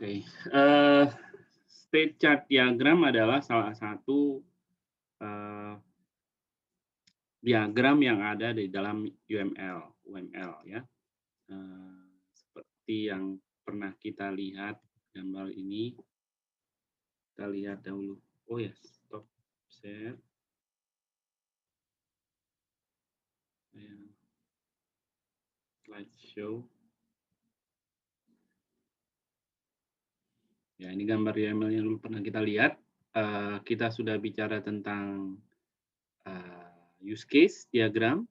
Oke, eee, state chart diagram adalah salah satu, eee, diagram yang ada di dalam UML ya, seperti yang pernah kita lihat gambar ini, kita lihat dahulu. Oh ya, stop share, slideshow. Ya, ini gambar UML yang dulu pernah kita lihat. Kita sudah bicara tentang, use case diagram,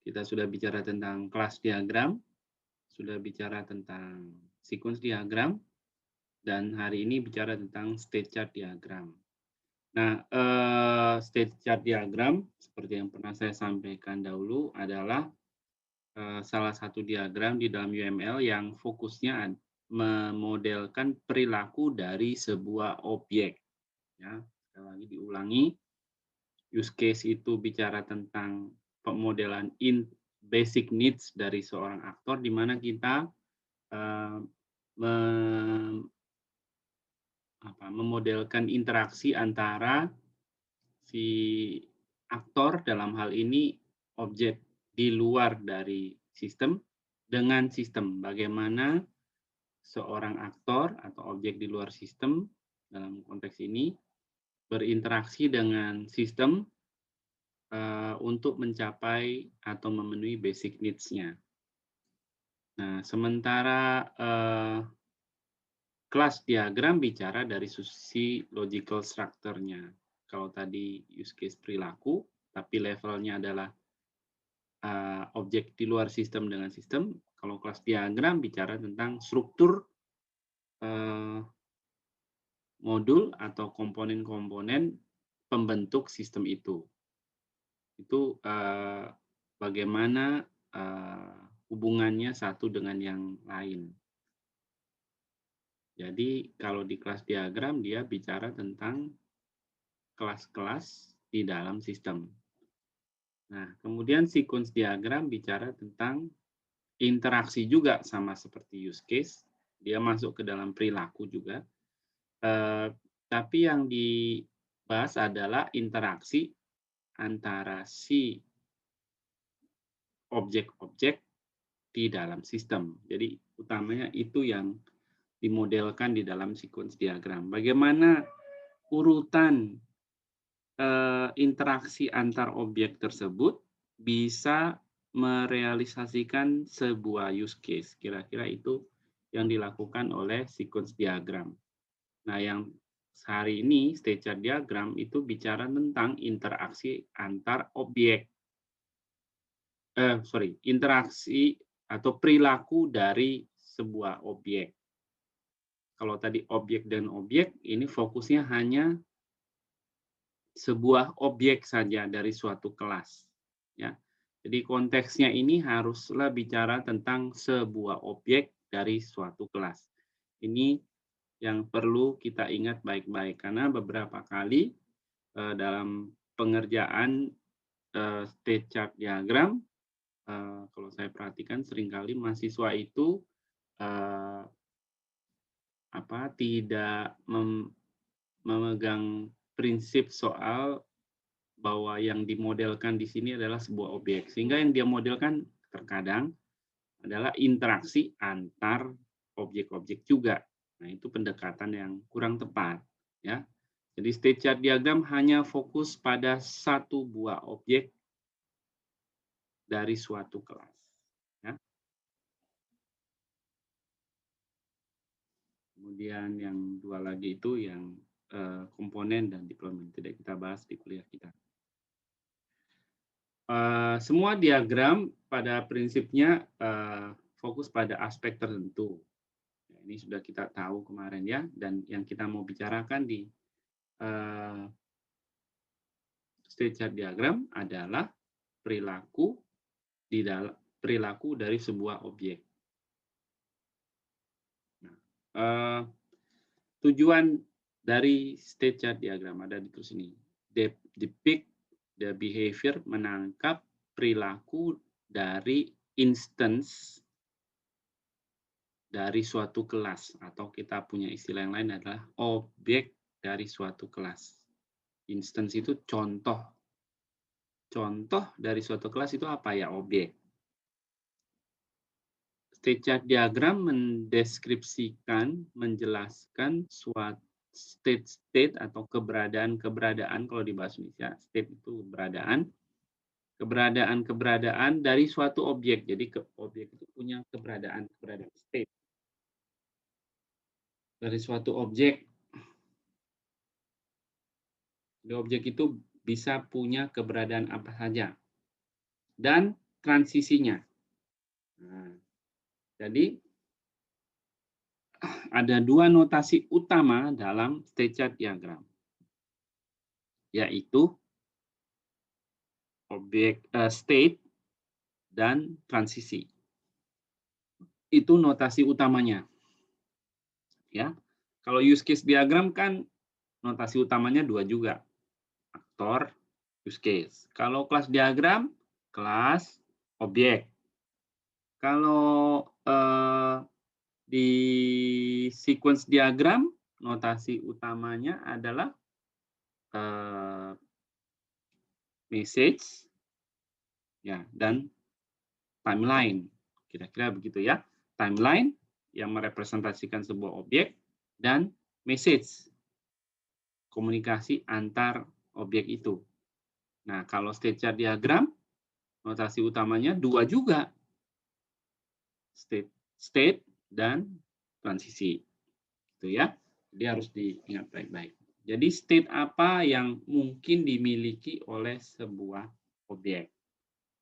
kita sudah bicara tentang kelas diagram, sudah bicara tentang sequence diagram, dan hari ini bicara tentang state chart diagram. Nah, state chart diagram seperti yang pernah saya sampaikan dahulu adalah, salah satu diagram di dalam UML yang fokusnya memodelkan perilaku dari sebuah objek, ya. Sekali lagi diulangi, use case itu bicara tentang pemodelan basic needs dari seorang aktor, di mana kita, eee, memodelkan interaksi antara si aktor, dalam hal ini objek di luar dari sistem, dengan sistem. Bagaimana seorang aktor atau objek di luar sistem, dalam konteks ini, berinteraksi dengan sistem, untuk mencapai atau memenuhi basic needs-nya. Nah, sementara, kelas diagram bicara dari sisi logical structure-nya. Kalau tadi use case perilaku, tapi levelnya adalah, objek di luar sistem dengan sistem. Kalau kelas diagram bicara tentang struktur, eee, modul atau komponen-komponen pembentuk sistem itu. Itu, bagaimana, hubungannya satu dengan yang lain. Jadi kalau di kelas diagram dia bicara tentang kelas-kelas di dalam sistem. Nah, kemudian sequence diagram bicara tentang interaksi juga, sama seperti use case, dia masuk ke dalam perilaku juga, tapi yang dibahas adalah interaksi antara si objek-objek di dalam sistem. Jadi utamanya itu yang dimodelkan di dalam sequence diagram. Bagaimana urutan, interaksi antar objek tersebut bisa merealisasikan sebuah use case. Kira-kira itu yang dilakukan oleh sequence diagram. Nah, yang hari ini state chart diagram itu bicara tentang interaksi antar objek. Interaksi atau perilaku dari sebuah objek. Kalau tadi objek dan objek, ini fokusnya hanya sebuah objek saja dari suatu kelas, ya. Jadi konteksnya ini haruslah bicara tentang sebuah objek dari suatu kelas. Ini yang perlu kita ingat baik-baik, karena beberapa kali, dalam pengerjaan, state chart diagram, kalau saya perhatikan seringkali mahasiswa itu, eee, tidak memegang prinsip soal bahwa yang dimodelkan di sini adalah sebuah objek, sehingga yang dia modelkan terkadang adalah interaksi antar objek-objek juga. Nah, itu pendekatan yang kurang tepat, ya. Jadi state chart diagram hanya fokus pada satu buah objek dari suatu kelas, ya. Kemudian yang dua lagi itu yang, komponen dan deployment, tidak kita bahas di kuliah kita. Semua diagram pada prinsipnya, fokus pada aspek tertentu. Ya, ini sudah kita tahu kemarin ya, dan yang kita mau bicarakan di, state chart diagram adalah perilaku perilaku dari sebuah objek. Nah, tujuan dari state chart diagram ada di terus ini. Depict the behavior, menangkap perilaku dari instance dari suatu kelas, atau kita punya istilah yang lain adalah objek dari suatu kelas. Instance itu contoh. Contoh dari suatu kelas itu apa ya? Objek. State chart diagram mendeskripsikan, menjelaskan suatu state atau keberadaan kalau di bahasa Indonesia. State itu keberadaan dari suatu objek. Jadi objek itu punya keberadaan state. Dari suatu objek. Jadi objek itu bisa punya keberadaan apa saja. Dan transisinya. Nah, jadi ada dua notasi utama dalam state chart diagram, yaitu objek state dan transisi. Itu notasi utamanya. Ya. Kalau use case diagram kan notasi utamanya dua juga. Aktor, use case. Kalau kelas diagram, kelas, objek. Kalau di sequence diagram, notasi utamanya adalah message, ya, dan timeline. Kira-kira begitu ya. Timeline yang merepresentasikan sebuah objek, dan message, komunikasi antar objek itu. Nah, kalau state chart diagram, notasi utamanya dua juga. State dan transisi. Itu ya. Jadi harus diingat baik-baik. Jadi state apa yang mungkin dimiliki oleh sebuah objek.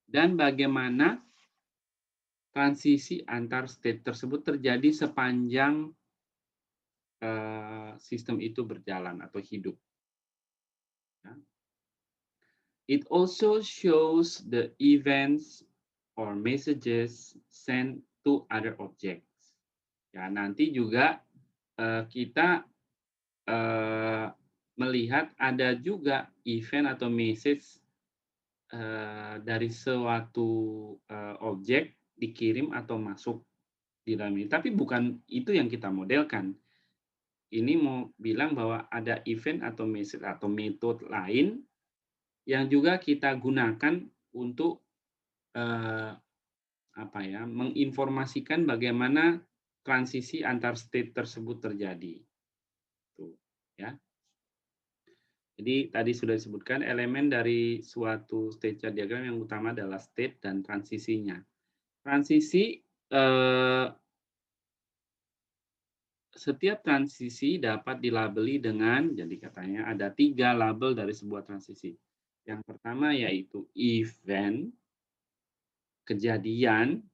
Dan bagaimana transisi antar state tersebut terjadi sepanjang sistem itu berjalan atau hidup. Ya. It also shows the events or messages sent to other objects. Ya, nanti juga kita melihat ada juga event atau message dari suatu objek dikirim atau masuk di dalam ini. Tapi bukan itu yang kita modelkan. Ini mau bilang bahwa ada event atau message atau metode lain yang juga kita gunakan untuk menginformasikan bagaimana transisi antar state tersebut terjadi. Tuh, ya. Jadi tadi sudah disebutkan elemen dari suatu state chart diagram yang utama adalah state dan transisinya. Transisi setiap transisi dapat dilabeli dengan, jadi katanya ada 3 label dari sebuah transisi. Yang pertama yaitu event, kejadian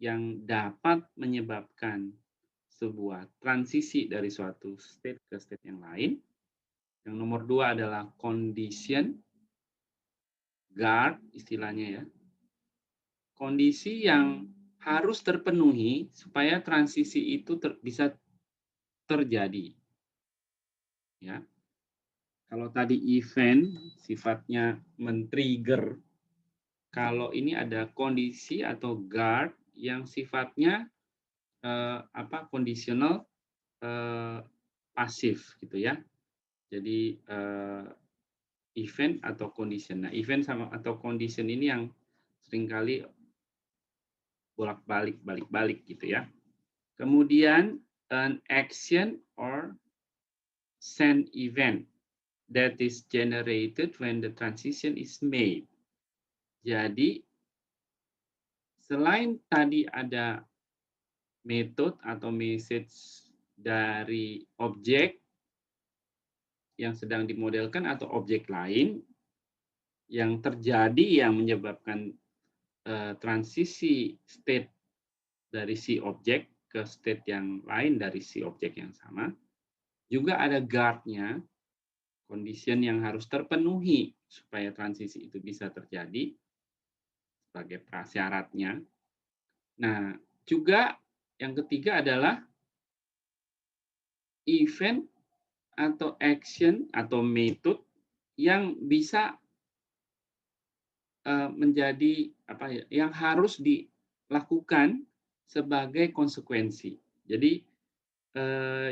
yang dapat menyebabkan sebuah transisi dari suatu state ke state yang lain. Yang nomor 2 adalah condition, guard istilahnya ya. Kondisi yang harus terpenuhi supaya transisi itu bisa terjadi. Ya. Kalau tadi event sifatnya men-trigger, kalau ini ada kondisi atau guard yang sifatnya conditional pasif gitu ya. Jadi event atau condition. Nah, event sama atau condition ini yang seringkali bolak-balik gitu ya. Kemudian an action or send event that is generated when the transition is made. Jadi selain tadi ada metode atau message dari objek yang sedang dimodelkan atau objek lain yang terjadi yang menyebabkan transisi state dari si objek ke state yang lain dari si objek yang sama. Juga ada guard-nya, condition yang harus terpenuhi supaya transisi itu bisa terjadi sebagai prasyaratnya. Nah, juga yang ketiga adalah event atau action atau metode yang bisa menjadi yang harus dilakukan sebagai konsekuensi. Jadi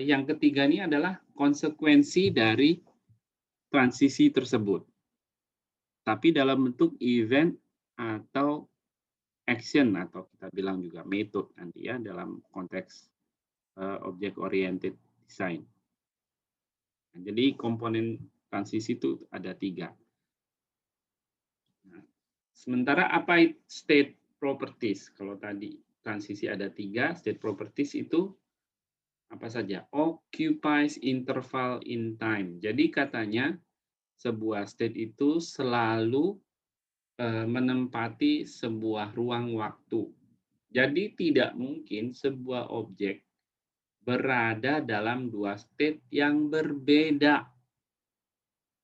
yang ketiga ini adalah konsekuensi dari transisi tersebut, tapi dalam bentuk event atau action, atau kita bilang juga method nanti ya dalam konteks object oriented design. Nah, jadi komponen transisi itu ada 3. Nah, sementara apa itu state properties? Kalau tadi transisi ada 3, state properties itu apa saja? Occupies interval in time. Jadi katanya sebuah state itu selalu menempati sebuah ruang waktu. Jadi tidak mungkin sebuah objek berada dalam 2 state yang berbeda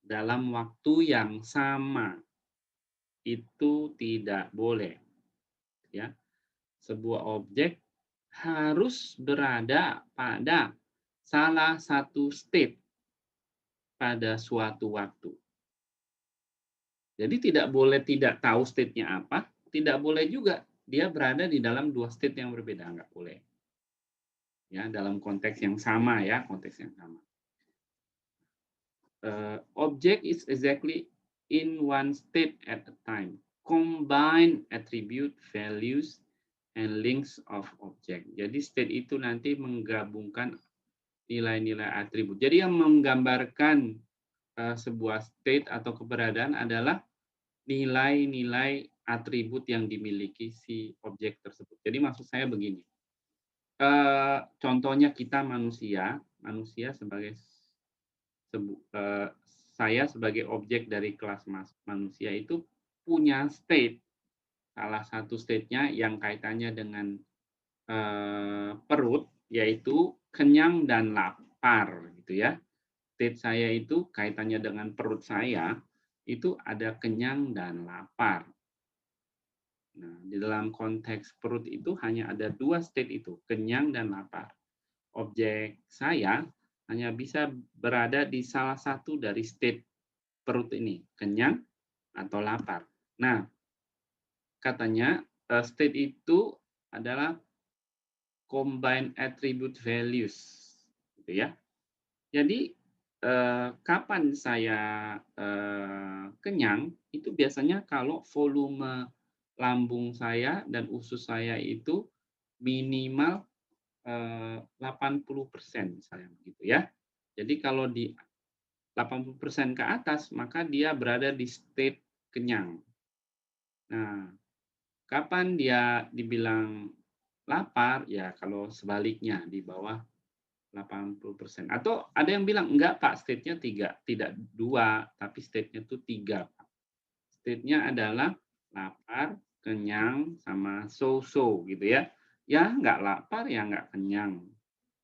dalam waktu yang sama. Itu tidak boleh. Ya. Sebuah objek harus berada pada salah satu state pada suatu waktu. Jadi tidak boleh tidak tahu state-nya apa, tidak boleh juga dia berada di dalam 2 state yang berbeda, nggak boleh. Ya, dalam konteks yang sama ya, konteks yang sama. Object is exactly in one state at a time. Combine attribute, values, and links of object. Jadi state itu nanti menggabungkan nilai-nilai atribut. Jadi yang menggambarkan sebuah state atau keberadaan adalah nilai-nilai atribut yang dimiliki si objek tersebut. Jadi maksud saya begini, contohnya kita manusia sebagai saya sebagai objek dari kelas manusia itu punya state. Salah satu state-nya yang kaitannya dengan perut, yaitu kenyang dan lapar, gitu ya. State saya itu kaitannya dengan perut saya, itu ada kenyang dan lapar. Nah, di dalam konteks perut itu hanya ada 2 state itu, kenyang dan lapar. Objek saya hanya bisa berada di salah satu dari state perut ini, kenyang atau lapar. Nah, katanya state itu adalah combine attribute values, gitu ya. Jadi kapan saya kenyang itu biasanya kalau volume lambung saya dan usus saya itu minimal 80% misalnya begitu ya. Jadi kalau di 80% ke atas maka dia berada di state kenyang. Nah, kapan dia dibilang lapar? Ya kalau sebaliknya di bawah 80%. Atau ada yang bilang enggak Pak, state-nya 3, tidak 2, tapi state-nya itu 3. State-nya adalah lapar, kenyang, sama so-so gitu ya. Ya enggak lapar, ya enggak kenyang.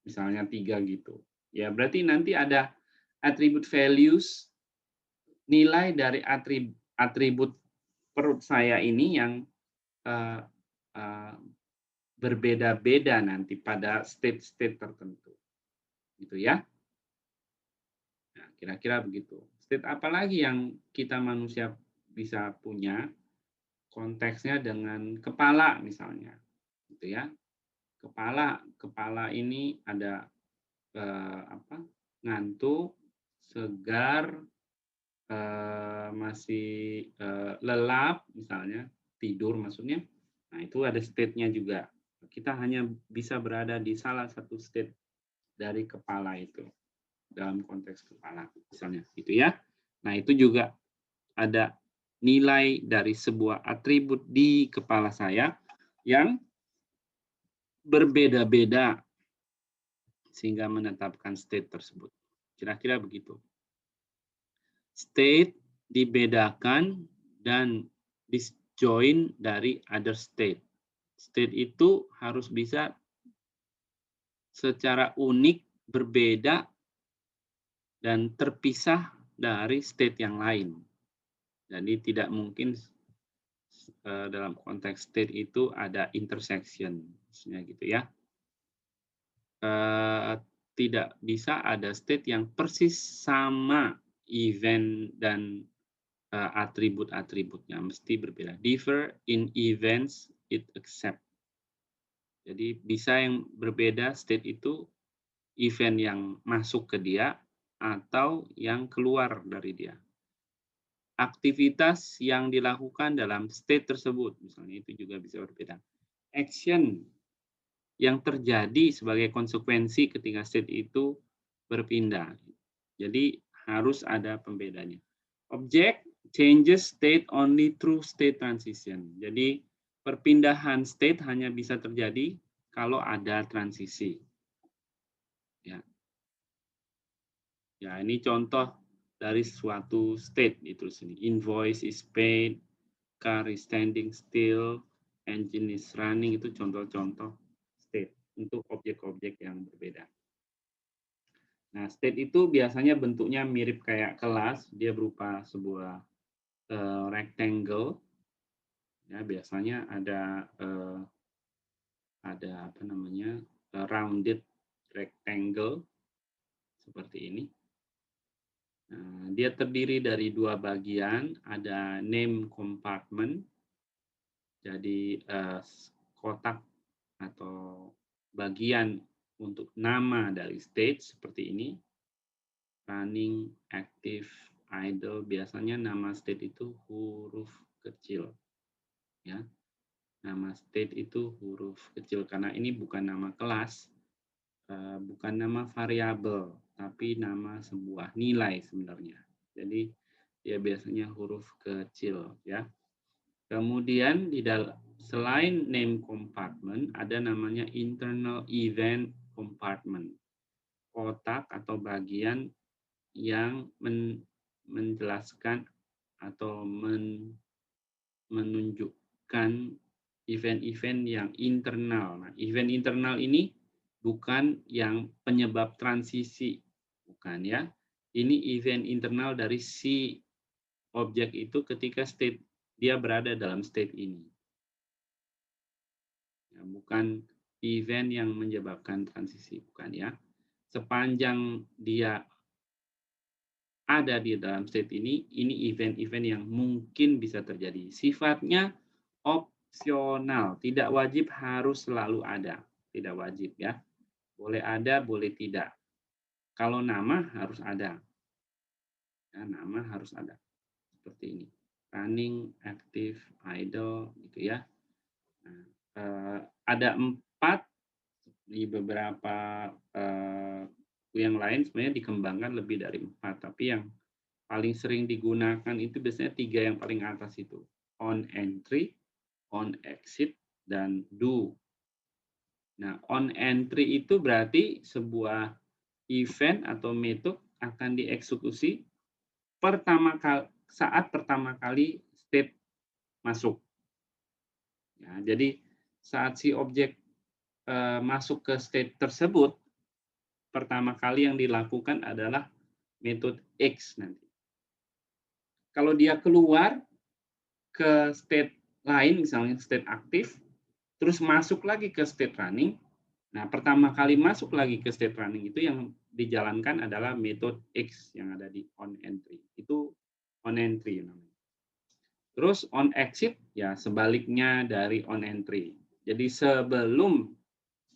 Misalnya 3 gitu. Ya berarti nanti ada atribut values, nilai dari atribut perut saya ini yang berbeda-beda nanti pada state-state tertentu. Gitu ya. Nah, kira-kira begitu. State apa lagi yang kita manusia bisa punya? Konteksnya dengan kepala misalnya. Gitu ya. Kepala ini ada ngantuk, segar, masih lelap misalnya, tidur maksudnya. Nah, itu ada state-nya juga. Kita hanya bisa berada di salah satu state dari kepala itu. Dalam konteks kepala misalnya gitu ya. Nah, itu juga ada nilai dari sebuah atribut di kepala saya yang berbeda-beda sehingga menetapkan state tersebut. Kira-kira begitu. State dibedakan dan disjoin dari other state. State itu harus bisa secara unik berbeda dan terpisah dari state yang lain. Jadi tidak mungkin dalam konteks state itu ada intersection, maksudnya gitu ya. Tidak bisa ada state yang persis sama event dan atribut-atributnya, mesti berbeda. Differ in events it accept. Jadi bisa yang berbeda state itu event yang masuk ke dia atau yang keluar dari dia. Aktivitas yang dilakukan dalam state tersebut, misalnya itu juga bisa berbeda. Action yang terjadi sebagai konsekuensi ketika state itu berpindah. Jadi harus ada pembedanya. Object changes state only through state transition. Jadi perpindahan state hanya bisa terjadi kalau ada transisi. Ya, ya ini contoh dari suatu state itu sini. Invoice is paid, car is standing still, engine is running, itu contoh-contoh state untuk objek-objek yang berbeda. Nah, state itu biasanya bentuknya mirip kayak kelas, dia berupa sebuah rectangle, ya biasanya ada apa namanya rounded rectangle seperti ini. Nah, dia terdiri dari dua bagian, ada name compartment, jadi kotak atau bagian untuk nama dari state seperti ini, running, active, idle. Biasanya nama state itu huruf kecil, ya. Nama state itu huruf kecil karena ini bukan nama kelas, bukan nama variabel, tapi nama sebuah nilai sebenarnya. Jadi dia biasanya huruf kecil, ya. Kemudian selain name compartment ada namanya internal event compartment, kotak atau bagian yang menjelaskan atau menunjukkan event-event yang internal. Nah, event internal ini bukan yang penyebab transisi, bukan ya. Ini event internal dari si objek itu ketika state dia berada dalam state ini. Ya, bukan event yang menyebabkan transisi, bukan ya. Sepanjang dia ada di dalam state ini event-event yang mungkin bisa terjadi. Sifatnya opsional, tidak wajib harus selalu ada. Tidak wajib ya. Boleh ada, boleh tidak. Kalau nama harus ada. Ya, nama harus ada. Seperti ini. Running, active, idle, gitu ya. Nah, ada 4 di beberapa yang lain sebenarnya dikembangkan lebih dari 4, tapi yang paling sering digunakan itu biasanya 3 yang paling atas itu. On entry, on exit, dan do. Nah, on entry itu berarti sebuah event atau metode akan dieksekusi saat pertama kali state masuk. Ya, jadi saat si objek masuk ke state tersebut, pertama kali yang dilakukan adalah metode X nanti. Kalau dia keluar ke state lain, misalnya state aktif, terus masuk lagi ke state running. Nah, pertama kali masuk lagi ke state running itu yang dijalankan adalah metode X yang ada di on entry. Itu on entry namanya. Terus on exit ya sebaliknya dari on entry. Jadi sebelum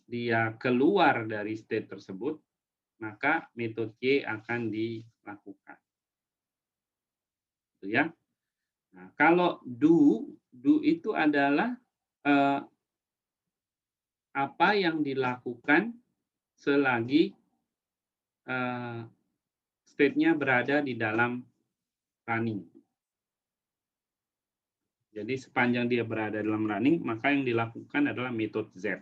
dia keluar dari state tersebut, maka metode Y akan dilakukan. Gitu ya. Nah, kalau do itu adalah apa yang dilakukan selagi state-nya berada di dalam running. Jadi sepanjang dia berada dalam running, maka yang dilakukan adalah metode Z.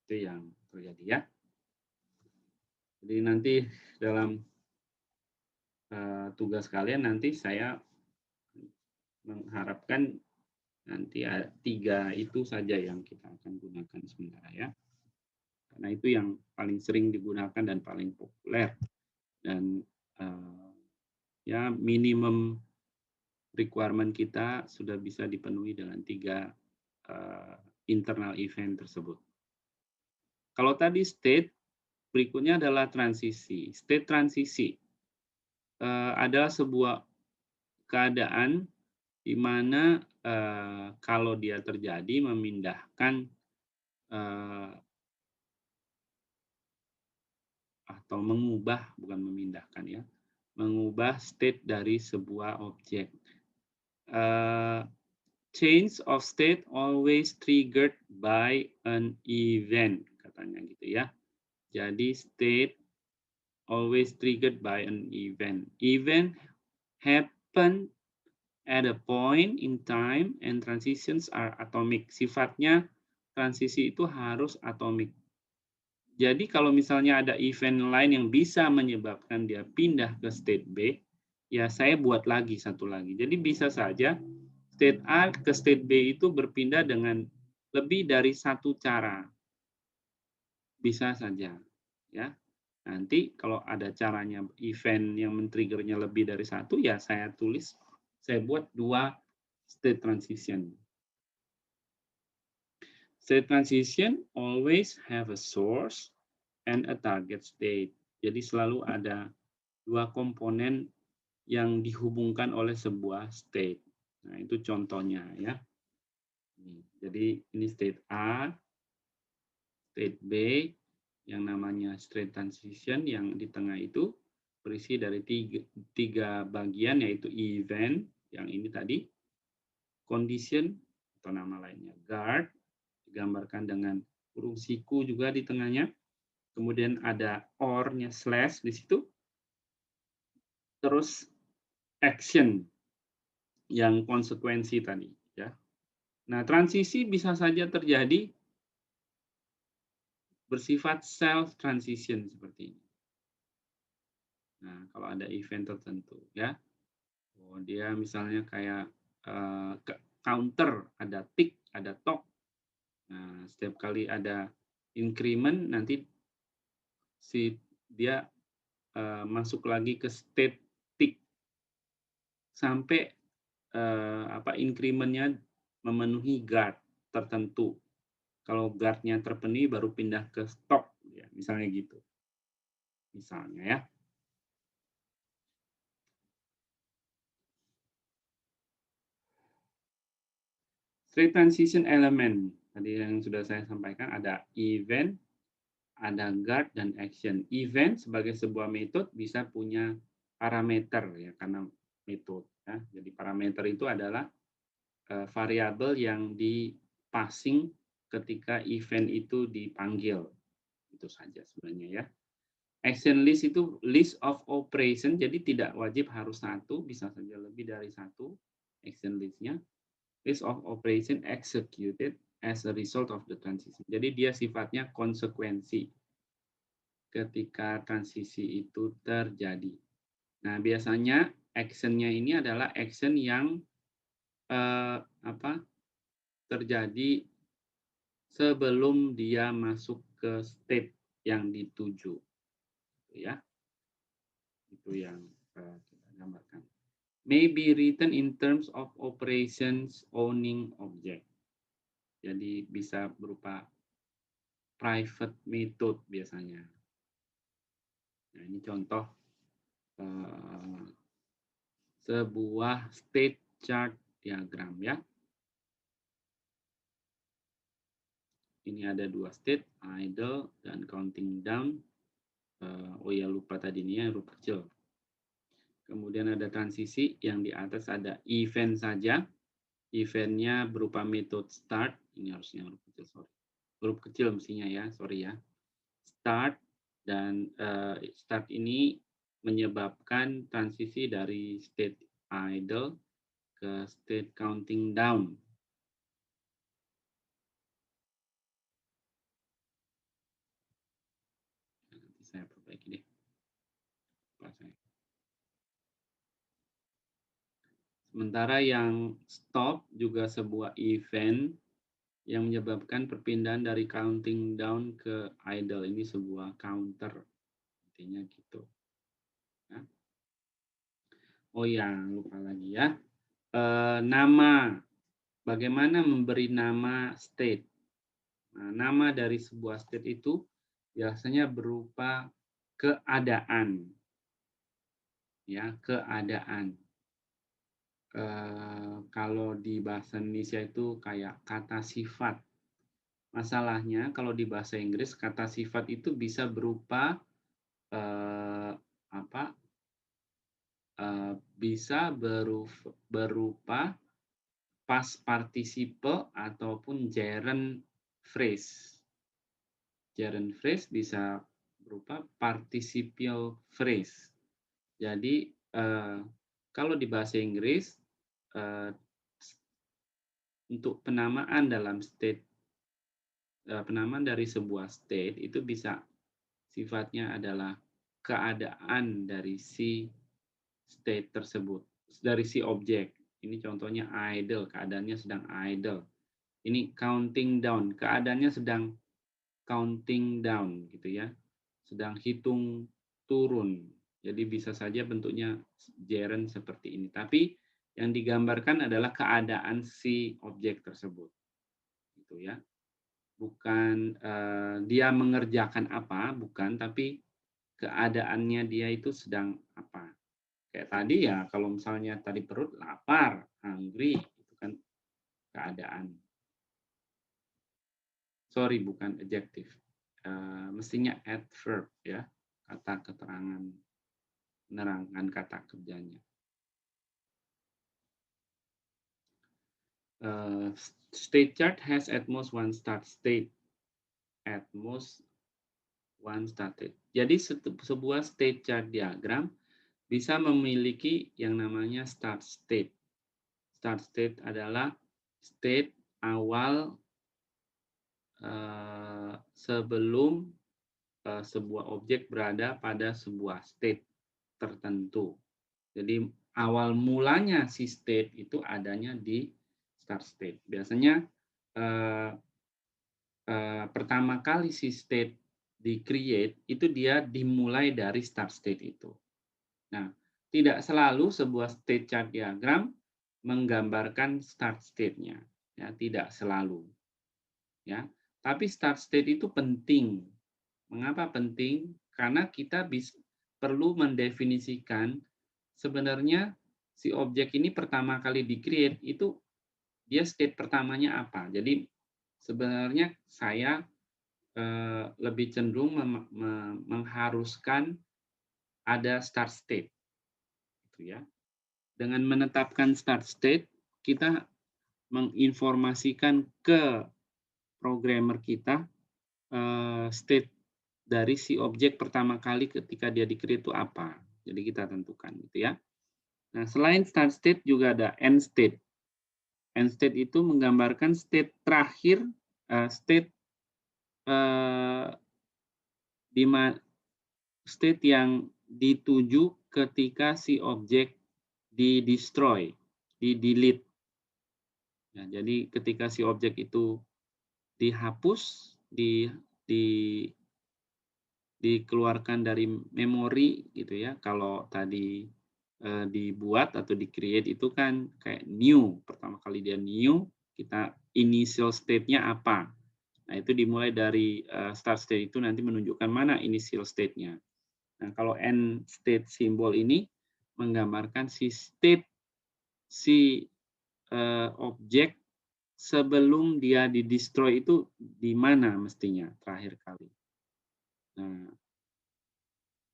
Itu yang terjadi ya. Jadi nanti dalam tugas kalian nanti saya mengharapkan nanti 3 itu saja yang kita akan gunakan sementara ya. Karena itu yang paling sering digunakan dan paling populer. Dan ya minimum requirement kita sudah bisa dipenuhi dengan 3 internal event tersebut. Kalau tadi state, berikutnya adalah transisi. State transisi adalah sebuah keadaan di mana kalau dia terjadi memindahkan eh, atau mengubah, bukan memindahkan ya, mengubah state dari sebuah objek. Eh, Change of state always triggered by an event, katanya gitu ya. Jadi state always triggered by an event. Event happen at a point in time and transitions are atomic. Sifatnya transisi itu harus atomik. Jadi kalau misalnya ada event lain yang bisa menyebabkan dia pindah ke state B, ya saya buat lagi satu lagi. Jadi bisa saja state A ke state B itu berpindah dengan lebih dari satu cara. Bisa saja. Ya. Nanti kalau ada caranya event yang men-triggernya lebih dari satu, ya saya tulis, saya buat 2 state transition. State transition always have a source and a target state. Jadi selalu ada 2 komponen yang dihubungkan oleh sebuah state. Nah, itu contohnya ya. Jadi ini state A, state B, yang namanya state transition yang di tengah itu berisi dari tiga bagian, yaitu event, yang ini tadi, condition, atau nama lainnya guard, digambarkan dengan huruf siku juga di tengahnya. Kemudian ada or-nya slash di situ. Terus action yang konsekuensi tadi ya. Nah, transisi bisa saja terjadi bersifat self transition seperti ini. Nah, kalau ada event tertentu ya. Oh, dia misalnya kayak counter, ada tick, ada talk. Nah, setiap kali ada increment nanti si dia masuk lagi ke state tick sampai increment-nya memenuhi guard tertentu. Kalau guard-nya terpenuhi baru pindah ke stop, ya, misalnya gitu. Misalnya ya. State transition element tadi yang sudah saya sampaikan, ada event, ada guard, dan action. Event sebagai sebuah metode bisa punya parameter ya, karena metode ya. Jadi parameter itu adalah variabel yang dipassing ketika event itu dipanggil. Itu saja sebenarnya ya. Action list itu list of operation, jadi tidak wajib harus satu, bisa saja lebih dari satu action list-nya. List of operation executed as a result of the transition. Jadi dia sifatnya konsekuensi ketika transisi itu terjadi. Nah, biasanya action-nya ini adalah action yang terjadi sebelum dia masuk ke state yang dituju. Ya, itu yang kita gambarkan. May be written in terms of operations owning object. Jadi bisa berupa private method biasanya. Nah, ini contoh sebuah state chart diagram ya. Ini ada 2 state, idle dan counting down. Oh ya, lupa tadi ini ya, huruf kecil. Kemudian ada transisi, yang di atas ada event saja. Eventnya berupa metode start. Ini harusnya huruf kecil, sorry. Huruf kecil mestinya ya, sorry ya. Start, dan start ini menyebabkan transisi dari state idle ke state counting down. Nanti saya perbaiki deh. Sementara yang stop juga sebuah event yang menyebabkan perpindahan dari counting down ke idle. Ini sebuah counter. Intinya gitu. Ya. Oh ya, lupa lagi ya. Nama. Bagaimana memberi nama state? Nah, nama dari sebuah state itu biasanya berupa keadaan. Ya, keadaan. Kalau di bahasa Indonesia itu kayak kata sifat. Masalahnya kalau di bahasa Inggris kata sifat itu bisa berupa apa? Bisa berupa past participle ataupun gerund phrase. Gerund phrase bisa berupa participial phrase. Jadi kalau di bahasa Inggris eh, untuk penamaan dalam state penamaan dari sebuah state itu bisa sifatnya adalah keadaan dari si state tersebut, dari si objek. Ini contohnya idle, keadaannya sedang idle. Ini counting down, keadaannya sedang counting down gitu ya. Sedang hitung turun. Jadi bisa saja bentuknya gerund seperti ini. Tapi yang digambarkan adalah keadaan si objek tersebut. Gitu ya. Bukan dia mengerjakan apa, bukan, tapi keadaannya dia itu sedang apa. Kayak tadi ya, kalau misalnya tadi perut lapar, hungry, itu kan keadaan. Sorry, bukan adjective. Mestinya adverb ya, kata keterangan menerangkan kata kerjanya. State chart has at most one start state. At most one start state. Jadi sebuah state chart diagram bisa memiliki yang namanya start state. Start state adalah state awal sebelum sebuah objek berada pada sebuah state tertentu. Jadi awal mulanya si state itu adanya di start state. Biasanya pertama kali si state di-create itu dia dimulai dari start state itu. Nah, tidak selalu sebuah state chart diagram menggambarkan start state-nya, ya, tidak selalu. Ya, tapi start state itu penting. Mengapa penting? Karena kita perlu mendefinisikan sebenarnya si objek ini pertama kali di-create itu dia state pertamanya apa. Jadi sebenarnya saya lebih cenderung mengharuskan ada start state, gitu ya. Dengan menetapkan start state, kita menginformasikan ke programmer kita state dari si objek pertama kali ketika dia di-create itu apa. Jadi kita tentukan gitu ya. Nah, selain start state juga ada end state. End state itu menggambarkan state terakhir, state state yang dituju ketika si objek di-destroy, di-delete. Ya, jadi ketika si objek itu dihapus, dikeluarkan dari memori gitu ya. Kalau tadi dibuat atau di-create itu kan kayak new, pertama kali dia new, kita initial state-nya apa. Nah, itu dimulai dari start state itu nanti menunjukkan mana initial state-nya. Nah, kalau end state simbol ini menggambarkan si state si objek sebelum dia di-destroy itu di mana mestinya terakhir kali. Nah,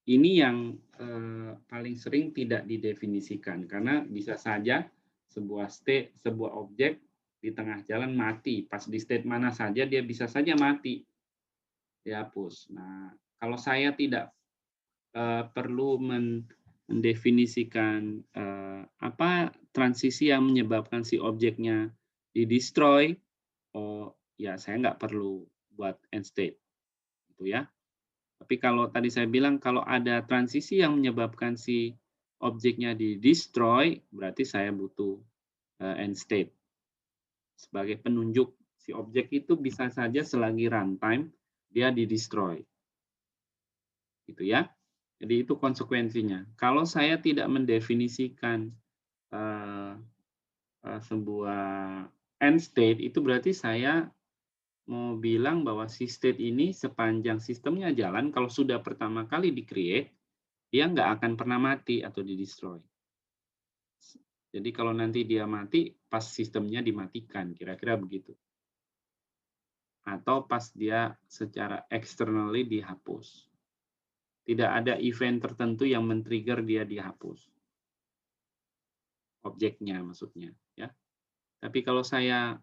ini yang paling sering tidak didefinisikan karena bisa saja sebuah objek di tengah jalan mati, pas di state mana saja dia bisa saja mati, dihapus. Nah, kalau saya tidak perlu mendefinisikan apa transisi yang menyebabkan si objeknya di-destroy, oh ya saya nggak perlu buat end state, gitu ya. Tapi kalau tadi saya bilang kalau ada transisi yang menyebabkan si objeknya di-destroy, berarti saya butuh end state sebagai penunjuk si objek itu bisa saja selagi runtime dia di-destroy. Gitu ya. Jadi itu konsekuensinya. Kalau saya tidak mendefinisikan sebuah end state, itu berarti saya mau bilang bahwa si state ini sepanjang sistemnya jalan, kalau sudah pertama kali di-create, dia nggak akan pernah mati atau di-destroy. Jadi kalau nanti dia mati, pas sistemnya dimatikan, kira-kira begitu. atau pas dia secara externally dihapus. Tidak ada event tertentu yang men-trigger dia dihapus. Objeknya maksudnya, ya. Tapi kalau saya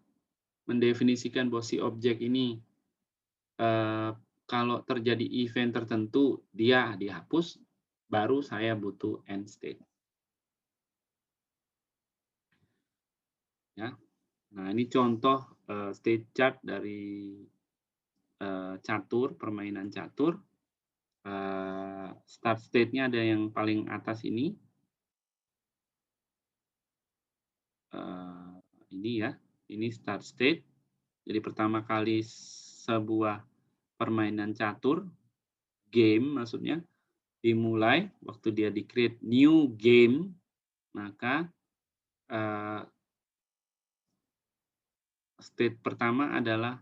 mendefinisikan bahwa si objek ini kalau terjadi event tertentu dia dihapus, baru saya butuh end state. Ya. Nah, ini contoh state chart dari catur, permainan catur. Start state-nya ada yang paling atas ini. Ini ya, ini start state. Jadi pertama kali sebuah permainan catur, game maksudnya, dimulai waktu dia di-create new game, maka state pertama adalah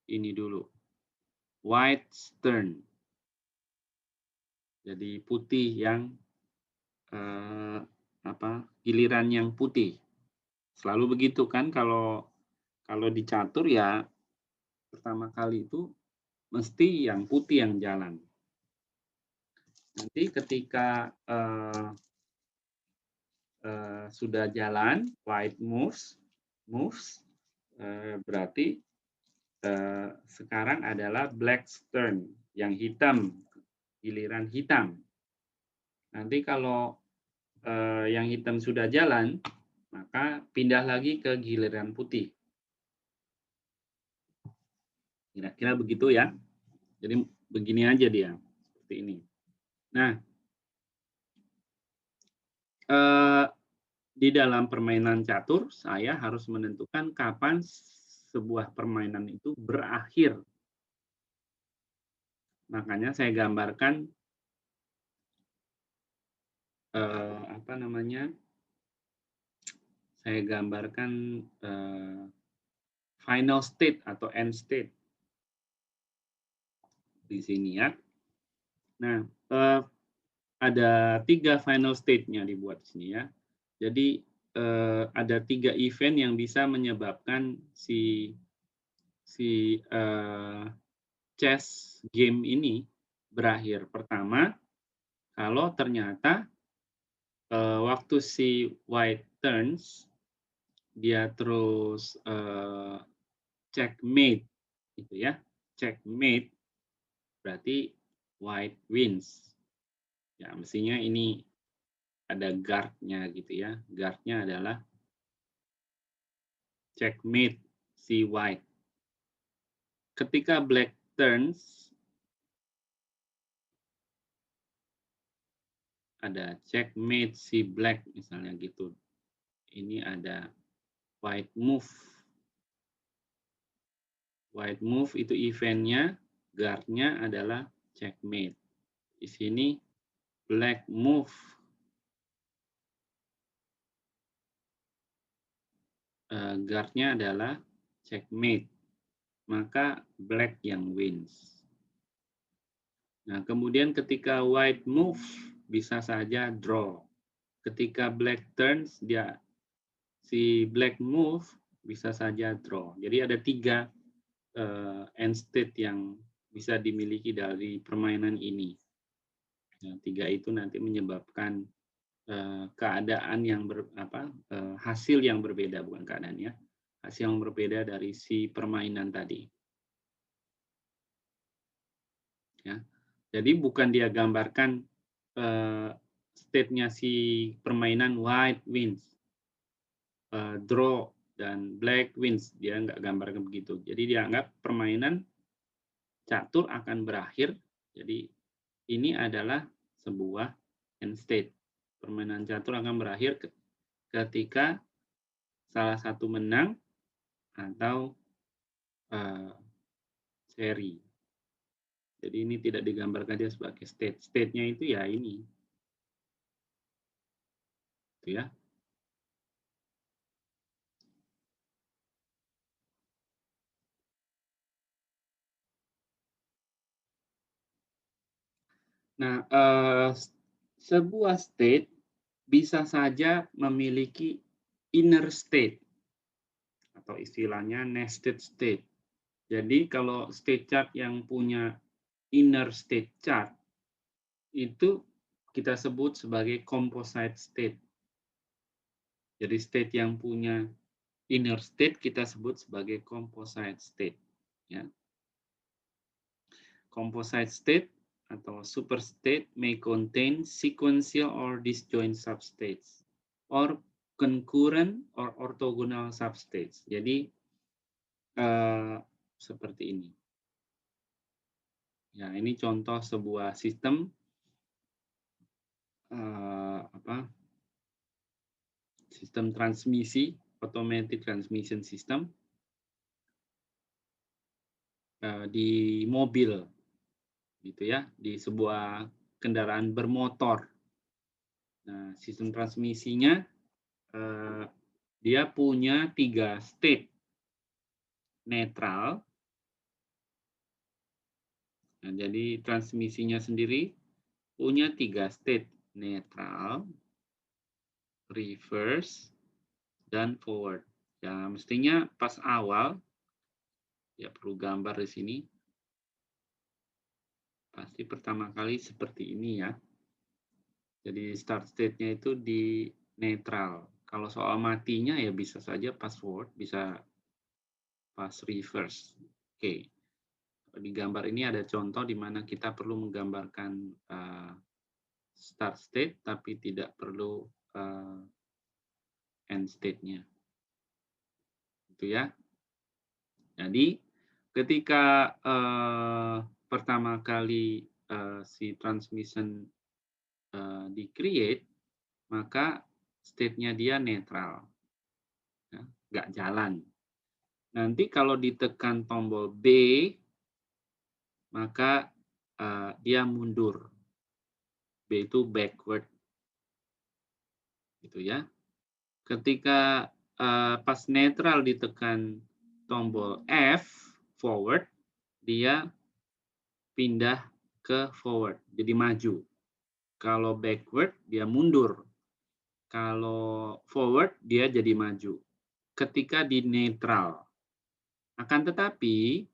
ini dulu, white's turn. Jadi putih yang giliran yang putih. Selalu begitu kan kalau di catur ya pertama kali itu mesti yang putih yang jalan. Nanti ketika sudah jalan, white moves, berarti sekarang adalah black's turn, yang hitam, giliran hitam. Nanti kalau yang hitam sudah jalan, maka pindah lagi ke giliran putih. Kira-kira begitu ya. Jadi begini aja dia, seperti ini. Nah, di dalam permainan catur, saya harus menentukan kapan sebuah permainan itu berakhir. Makanya saya gambarkan saya gambarkan final state atau end state di sini ya. Nah, ada 3 final state-nya dibuat di sini ya. Jadi ada 3 event yang bisa menyebabkan si chess game ini berakhir. Pertama, kalau ternyata waktu si white turns, dia terus checkmate, gitu ya. Checkmate berarti white wins. Ya, mestinya ini ada guard-nya gitu ya. Guard-nya adalah checkmate si white. Ketika black turns, ada checkmate si black misalnya gitu. Ini ada white move. White move itu eventnya, guard-nya adalah checkmate. Di sini black move. Guard-nya adalah checkmate. Maka black yang wins. Nah, kemudian ketika white move, bisa saja draw. Ketika black turns, si black move bisa saja draw. Jadi ada 3 end state yang bisa dimiliki dari permainan ini. Nah, 3 itu nanti menyebabkan keadaan yang hasil yang berbeda, bukan keadaannya, hasil yang berbeda dari si permainan tadi. Ya, jadi bukan dia gambarkan state-nya si permainan white wins, draw dan black wins, dia nggak gambarkan begitu. Jadi dianggap permainan catur akan berakhir. Jadi ini adalah sebuah end state. Permainan catur akan berakhir ketika salah satu menang atau seri. Jadi ini tidak digambarkan dia sebagai state. State-nya itu ya ini. Itu ya. Nah, sebuah state bisa saja memiliki inner state atau istilahnya nested state. Jadi kalau state chart yang punya inner state chart, itu kita sebut sebagai composite state. Jadi state yang punya inner state kita sebut sebagai composite state. Ya. Composite state atau superstate may contain sequential or disjoint substates or concurrent or orthogonal substates. Jadi seperti ini. Ya, ini contoh sebuah sistem sistem transmisi, automatic transmission system di mobil, gitu ya, di sebuah kendaraan bermotor. Nah, sistem transmisinya dia punya 3 state netral. Nah, jadi transmisinya sendiri punya 3 state netral, reverse, dan forward. Ya, mestinya pas awal, ya perlu gambar di sini. Pasti pertama kali seperti ini ya. Jadi start state-nya itu di netral. Kalau soal matinya ya bisa saja pas forward, bisa pas reverse. Oke. Di gambar ini ada contoh di mana kita perlu menggambarkan start state tapi tidak perlu end state-nya. Itu ya. Jadi ketika pertama kali si transmission di-create, maka state-nya dia netral, ya, nggak jalan. Nanti kalau ditekan tombol B, maka dia mundur. B itu backward, gitu ya. Ketika pas netral ditekan tombol F, forward, dia pindah ke forward, jadi maju. Kalau backward, dia mundur. Kalau forward, dia jadi maju. Ketika di netral. Akan tetapi,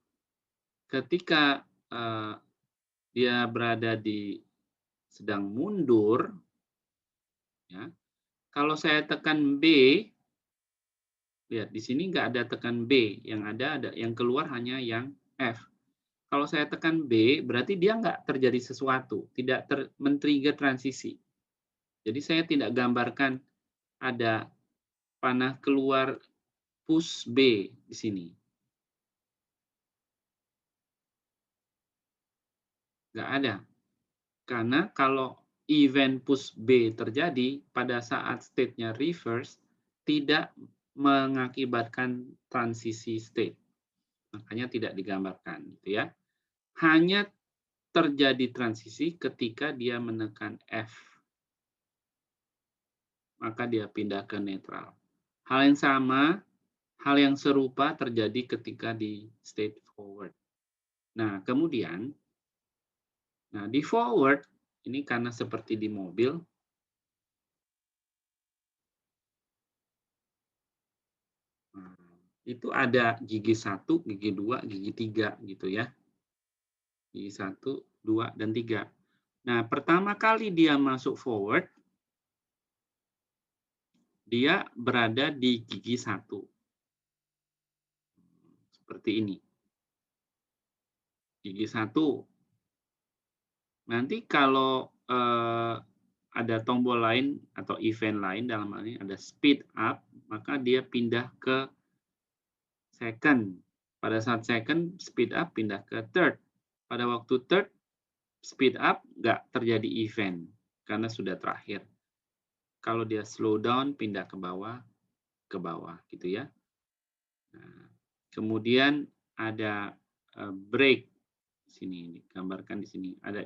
ketika dia berada di sedang mundur, ya, kalau saya tekan B, lihat di sini nggak ada tekan B, yang ada yang keluar hanya yang F. Kalau saya tekan B, berarti dia nggak terjadi sesuatu, tidak men-trigger transisi. Jadi saya tidak gambarkan ada panah keluar push B di sini. Nggak ada. Karena kalau event push B terjadi pada saat state-nya reverse, tidak mengakibatkan transisi state. Makanya tidak digambarkan, gitu ya. Hanya terjadi transisi ketika dia menekan F. Maka dia pindah ke netral. Hal yang sama, hal yang serupa terjadi ketika di state forward. Nah, kemudian, di forward, ini karena seperti di mobil, itu ada gigi 1, gigi 2, gigi 3 gitu ya. Gigi 1, 2, dan 3. Nah, pertama kali dia masuk forward, dia berada di gigi 1. Seperti ini. Gigi 1. Nanti kalau ada tombol lain atau event lain, dalam hal ini ada speed up, maka dia pindah ke second. Pada saat second, speed up pindah ke third. Pada waktu third, speed up nggak terjadi event karena sudah terakhir. Kalau dia slow down, pindah ke bawah gitu ya. Nah, kemudian ada break. Sini digambarkan di sini. Ada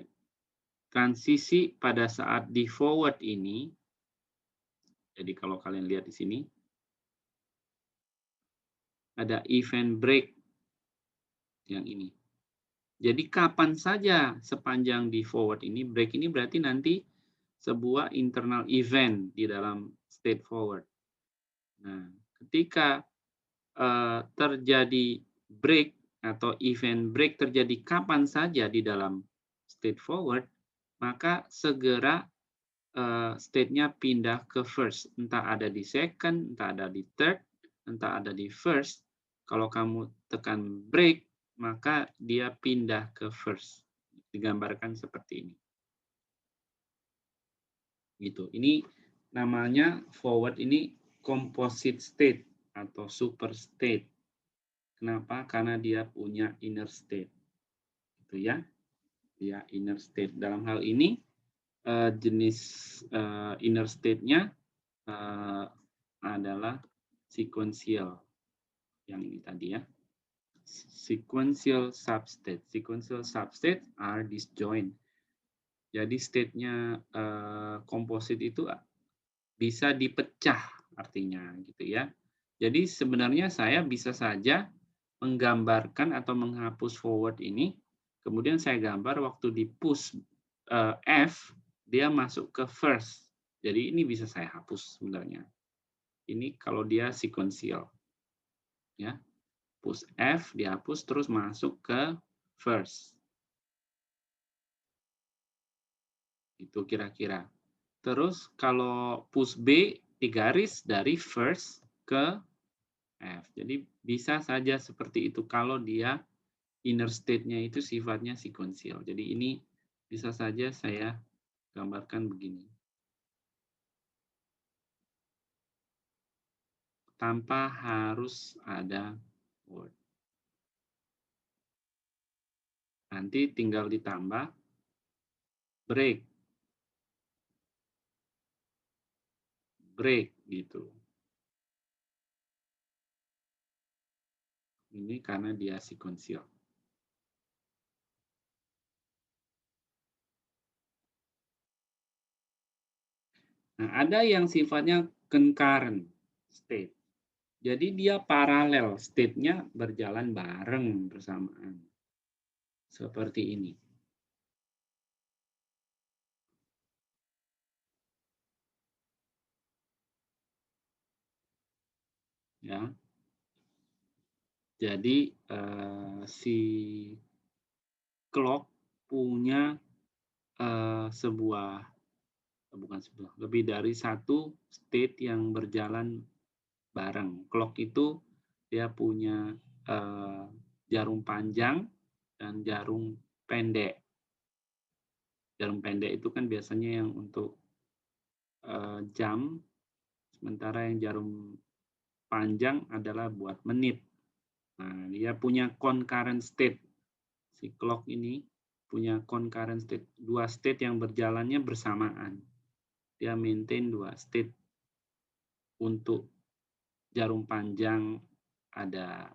transisi pada saat di forward ini. Jadi kalau kalian lihat di sini, ada event break yang ini. Jadi kapan saja sepanjang di forward ini, break ini berarti nanti sebuah internal event di dalam state forward. Nah, ketika terjadi break atau event break terjadi kapan saja di dalam state forward, maka segera state-nya pindah ke first. Entah ada di second, entah ada di third, entah ada di first. Kalau kamu tekan break, maka dia pindah ke first. Digambarkan seperti ini. Gitu. Ini namanya forward ini composite state atau super state. Kenapa? Karena dia punya inner state. Gitu ya. Dia inner state. Dalam hal ini jenis inner state-nya adalah sequential. Yang ini tadi ya. Sequential substate. Sequential substate are disjoint. Jadi state-nya composite itu bisa dipecah artinya gitu ya. Jadi sebenarnya saya bisa saja menggambarkan atau menghapus forward ini, kemudian saya gambar waktu di push F, dia masuk ke first. Jadi ini bisa saya hapus sebenarnya. Ini kalau dia sequential. Ya. Push F dihapus terus masuk ke first. Itu kira-kira. Terus kalau push B digaris dari first ke F. Jadi bisa saja seperti itu kalau dia inner state-nya itu sifatnya sequential. Jadi ini bisa saja saya gambarkan begini. Tanpa harus ada word. Nanti tinggal ditambah break. Break gitu. Ini karena dia sequential. Nah, ada yang sifatnya concurrent state. Jadi dia paralel, state-nya berjalan bareng bersamaan. Seperti ini. Ya. Jadi si clock punya lebih dari satu state yang berjalan bareng. Clock itu dia punya jarum panjang dan jarum pendek. Jarum pendek itu kan biasanya yang untuk jam, sementara yang jarum panjang adalah buat menit. Nah, dia punya concurrent state. Si clock ini punya concurrent state, dua state yang berjalannya bersamaan. Dia maintain dua state. Untuk jarum panjang ada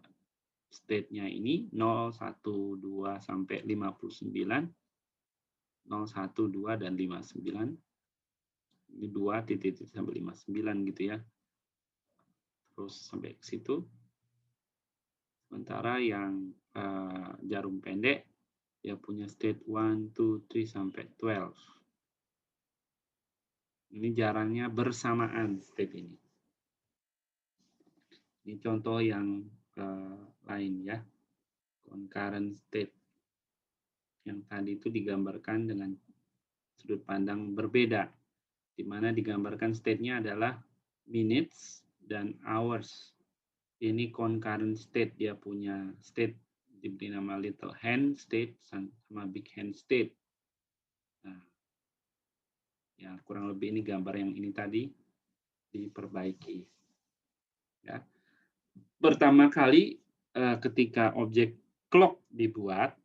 state-nya ini 0, 1, 2 sampai 59, 0, 1, 2 dan 59. Ini 2 titik sampai 59 gitu ya. Terus sampai ke situ. Sementara yang jarum pendek dia punya state 1, 2, 3 sampai 12. Ini jaraknya bersamaan state ini. Ini contoh yang lain ya. Concurrent state. Yang tadi itu digambarkan dengan sudut pandang berbeda. Di mana digambarkan state-nya adalah minutes dan hours. Ini concurrent state. Dia punya state diberi nama little hand state sama big hand state. Nah, ya kurang lebih ini gambar yang ini tadi diperbaiki. Ya. Pertama kali ketika objek clock dibuat,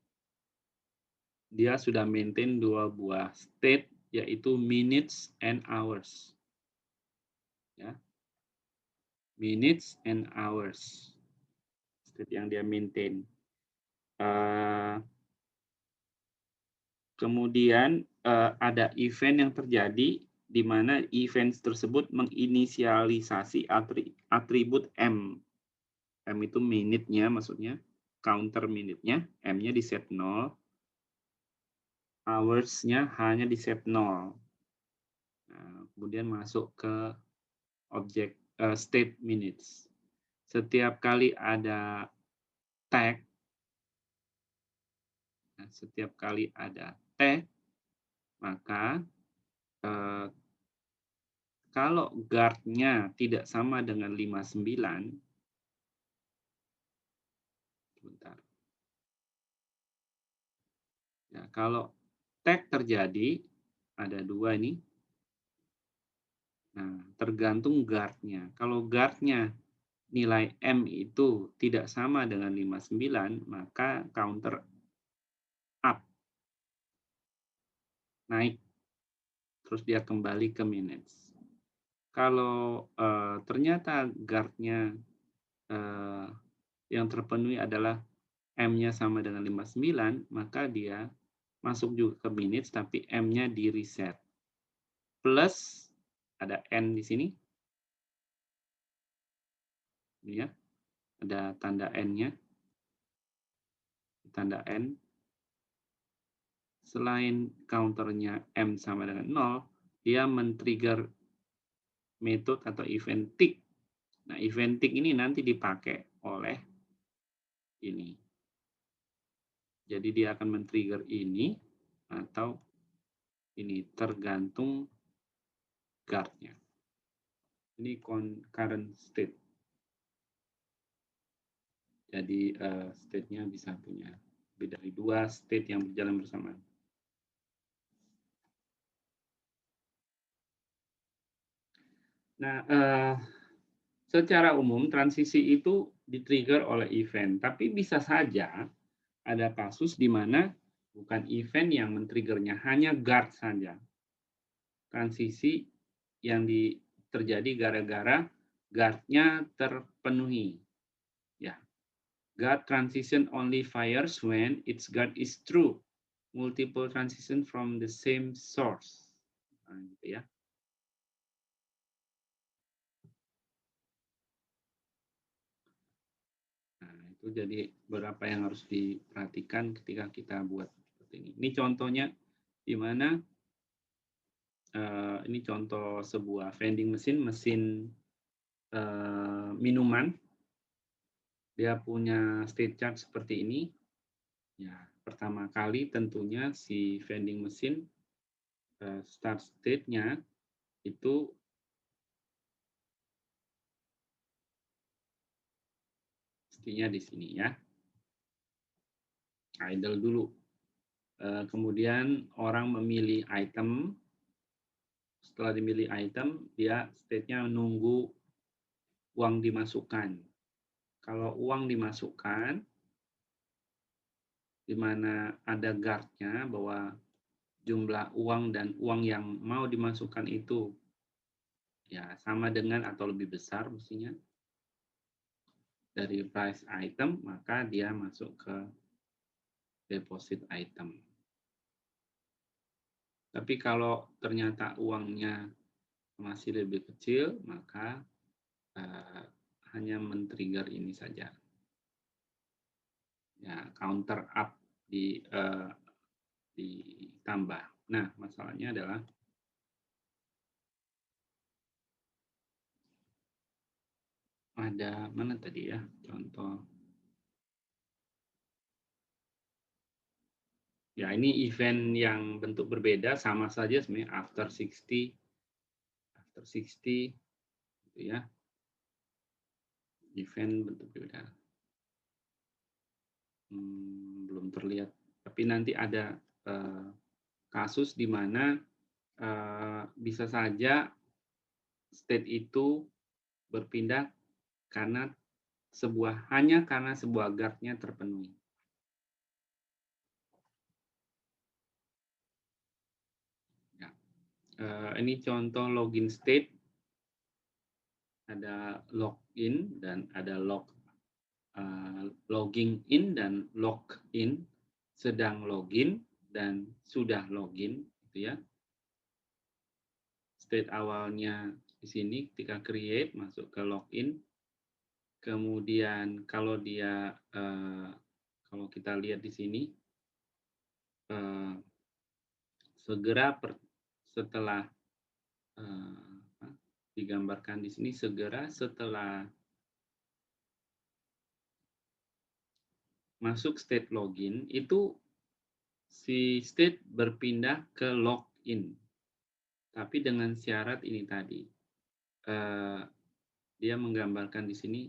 dia sudah maintain dua buah state, yaitu minutes and hours. Ya. Minutes and hours. State yang dia maintain. Kemudian ada event yang terjadi di mana event tersebut menginisialisasi atribut M. M itu minute-nya maksudnya, counter minute-nya, M-nya di set 0, hours-nya hanya di set 0. Nah, kemudian masuk ke objek state minutes. Setiap kali ada tag setiap kali ada T, maka kalau guard-nya tidak sama dengan 59, sebentar. Ya, kalau tag terjadi, ada 2 ini. Nah, tergantung guard-nya. Kalau guard-nya nilai M itu tidak sama dengan 59, maka counter up, naik, terus dia kembali ke manage. Kalau ternyata guard-nya yang terpenuhi adalah M-nya sama dengan 59, maka dia masuk juga ke minutes, tapi M-nya di reset. Plus, ada N di sini. Ini ya, ada tanda N-nya. Tanda N. Selain counternya M sama dengan 0, dia men-trigger metode atau event tick. Nah, event tick ini nanti dipakai oleh ini. Jadi dia akan men-trigger ini atau ini, tergantung guard-nya. Ini current state. Jadi state-nya bisa punya lebih dari 2 state yang berjalan bersamaan. Nah, secara umum transisi itu di-trigger oleh event, tapi bisa saja ada kasus di mana bukan event yang men-triggernya, hanya guard saja. Transisi yang terjadi gara-gara guard-nya terpenuhi. Ya, guard transition only fires when its guard is true. Multiple transition from the same source. Nah, gitu ya. Nah, itu jadi beberapa yang harus diperhatikan ketika kita buat seperti ini. Ini contohnya di mana ini contoh sebuah vending mesin minuman. Dia punya state chart seperti ini. Ya, pertama kali tentunya si vending mesin start state-nya itu mestinya di sini ya. Idle dulu. Kemudian orang memilih item. Setelah dimilih item, dia state-nya menunggu uang dimasukkan. Kalau uang dimasukkan, di mana ada guard-nya bahwa jumlah uang dan uang yang mau dimasukkan itu ya sama dengan atau lebih besar mestinya dari price item, maka dia masuk ke deposit item. Tapi kalau ternyata uangnya masih lebih kecil, maka hanya men-trigger ini saja. Ya, counter up ditambah. Nah, masalahnya adalah ada mana tadi ya contoh. Ya, ini event yang bentuk berbeda, sama saja sebenarnya after 60 gitu ya. Event bentuk berbeda. Belum terlihat, tapi nanti ada kasus di mana bisa saja state itu berpindah hanya karena sebuah guard-nya terpenuhi. Ya. Ini contoh login state. Ada login dan ada logging in dan login, sedang login dan sudah login, gitu ya. State awalnya di sini ketika create masuk ke login. Kemudian kalau dia kalau kita lihat di sini segera setelah digambarkan di sini segera setelah masuk state login itu si state berpindah ke login. Tapi dengan syarat ini tadi. Dia menggambarkan di sini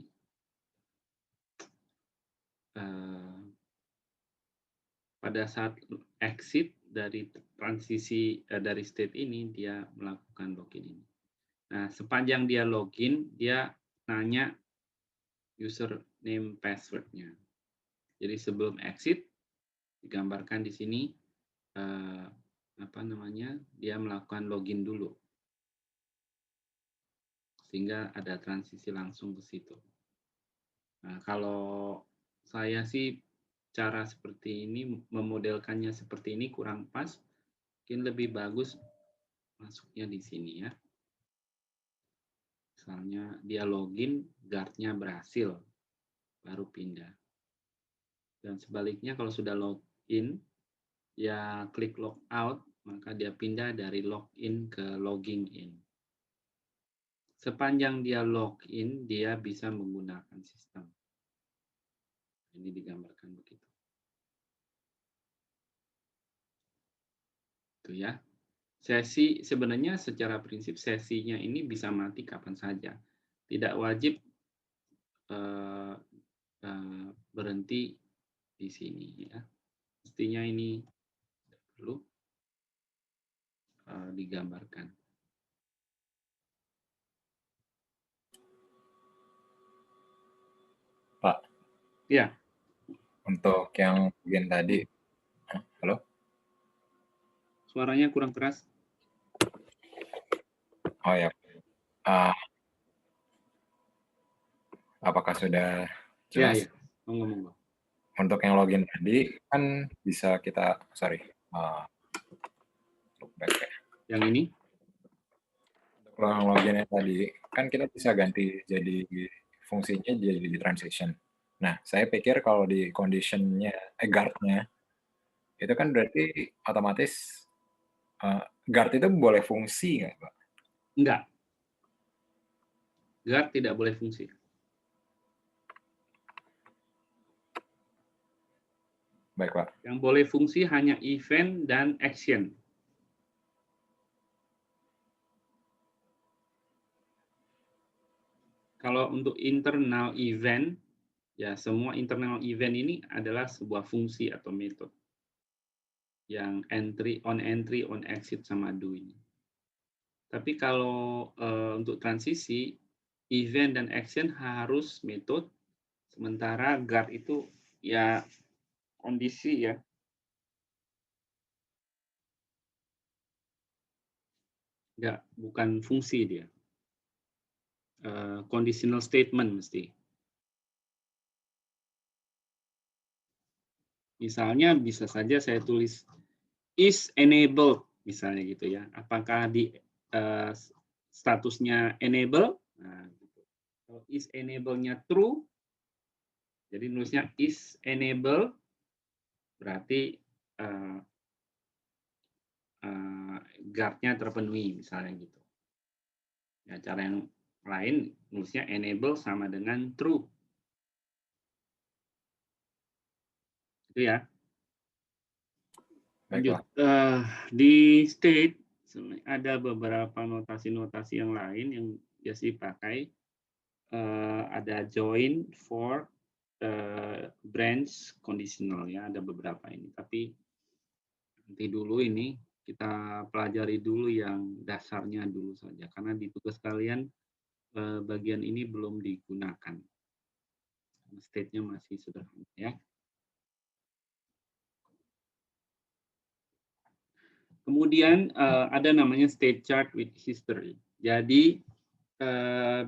pada saat exit dari transisi dari state ini, dia melakukan login ini. Nah, sepanjang dia login, dia nanya username password-nya. Jadi sebelum exit digambarkan di sini dia melakukan login dulu, sehingga ada transisi langsung ke situ. Nah, kalau saya sih cara seperti ini, memodelkannya seperti ini kurang pas, mungkin lebih bagus masuknya di sini ya. Misalnya dia login, guard-nya berhasil, baru pindah. Dan sebaliknya kalau sudah login, ya klik logout, maka dia pindah dari login ke logging in. Sepanjang dia login, dia bisa menggunakan sistem. Ini digambarkan begitu. Itu ya. Sesi sebenarnya secara prinsip sesinya ini bisa mati kapan saja. Tidak wajib berhenti di sini ya. Mestinya ini perlu digambarkan. Pak. Ya. Untuk yang bagian tadi, halo? Suaranya kurang keras. Oh ya. Apakah sudah jelas? Ya, ya. Monggo. Untuk yang login tadi kan bisa kita, look back ya. Yang ini? Untuk yang loginnya tadi kan kita bisa ganti jadi fungsinya jadi di transition. Nah, saya pikir kalau di conditionnya, guard-nya itu kan berarti otomatis guard itu boleh fungsi nggak, Pak? Enggak. Guard tidak boleh fungsi. Baik, Pak. Yang boleh fungsi hanya event dan action. Kalau untuk internal event, ya semua internal event ini adalah sebuah fungsi atau metode. Yang entry, on exit, sama do ini. Tapi kalau untuk transisi, event dan action harus metode, sementara guard itu ya kondisi ya. Enggak, bukan fungsi dia. Conditional statement mesti. Misalnya bisa saja saya tulis is enabled, misalnya gitu ya. Apakah di statusnya enable? Nah, gitu. Kalau is enable-nya true, jadi nulisnya is enable, berarti guard-nya terpenuhi, misalnya gitu. Ya, cara yang lain nulisnya enable sama dengan true. Itu ya. Lanjut. Di state ada beberapa notasi-notasi yang lain yang biasa dipakai. Ada join, for, branch, conditional ya, ada beberapa ini. Tapi nanti dulu ini kita pelajari dulu yang dasarnya dulu saja, karena di tugas kalian bagian ini belum digunakan. State-nya masih sederhana ya. Kemudian ada namanya state chart with history. Jadi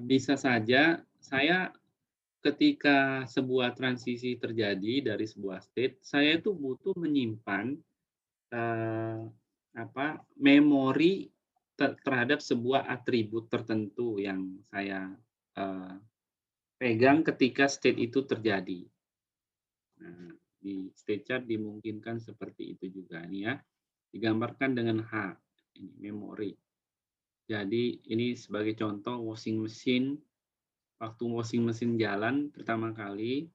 bisa saja saya ketika sebuah transisi terjadi dari sebuah state, saya itu butuh menyimpan memori terhadap sebuah atribut tertentu yang saya pegang ketika state itu terjadi. Nah, di state chart dimungkinkan seperti itu juga nih ya. Digambarkan dengan H, ini memori. Jadi ini sebagai contoh washing machine, waktu washing machine jalan pertama kali,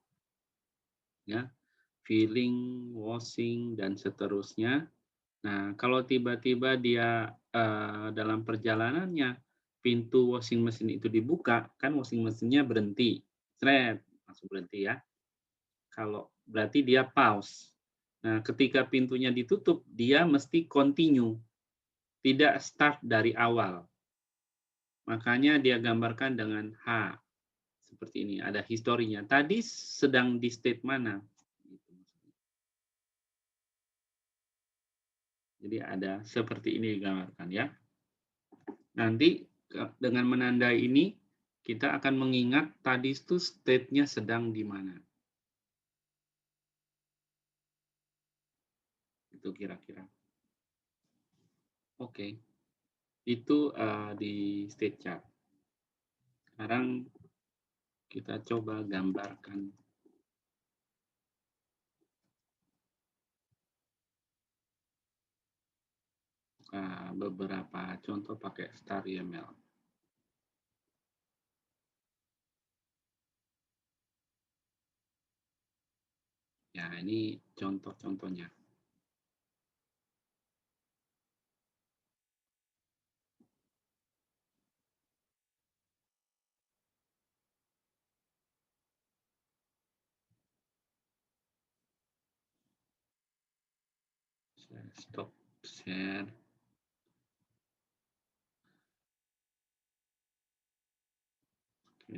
ya filling, washing, dan seterusnya. Nah, kalau tiba-tiba dia dalam perjalanannya pintu washing machine itu dibuka, kan washing machine-nya berhenti, sret, langsung berhenti ya. Kalau berarti dia pause. Nah, ketika pintunya ditutup, dia mesti continue, tidak start dari awal. Makanya dia gambarkan dengan H. Seperti ini, ada historinya. Tadi sedang di state mana? Jadi ada seperti ini digambarkan ya. Nanti dengan menandai ini, kita akan mengingat tadi itu state-nya sedang di mana. Itu kira-kira. Oke. Itu di state chart. Sekarang kita coba gambarkan. Beberapa contoh pakai star YML. Ya, ini contoh-contohnya. Saya stop share. Oke.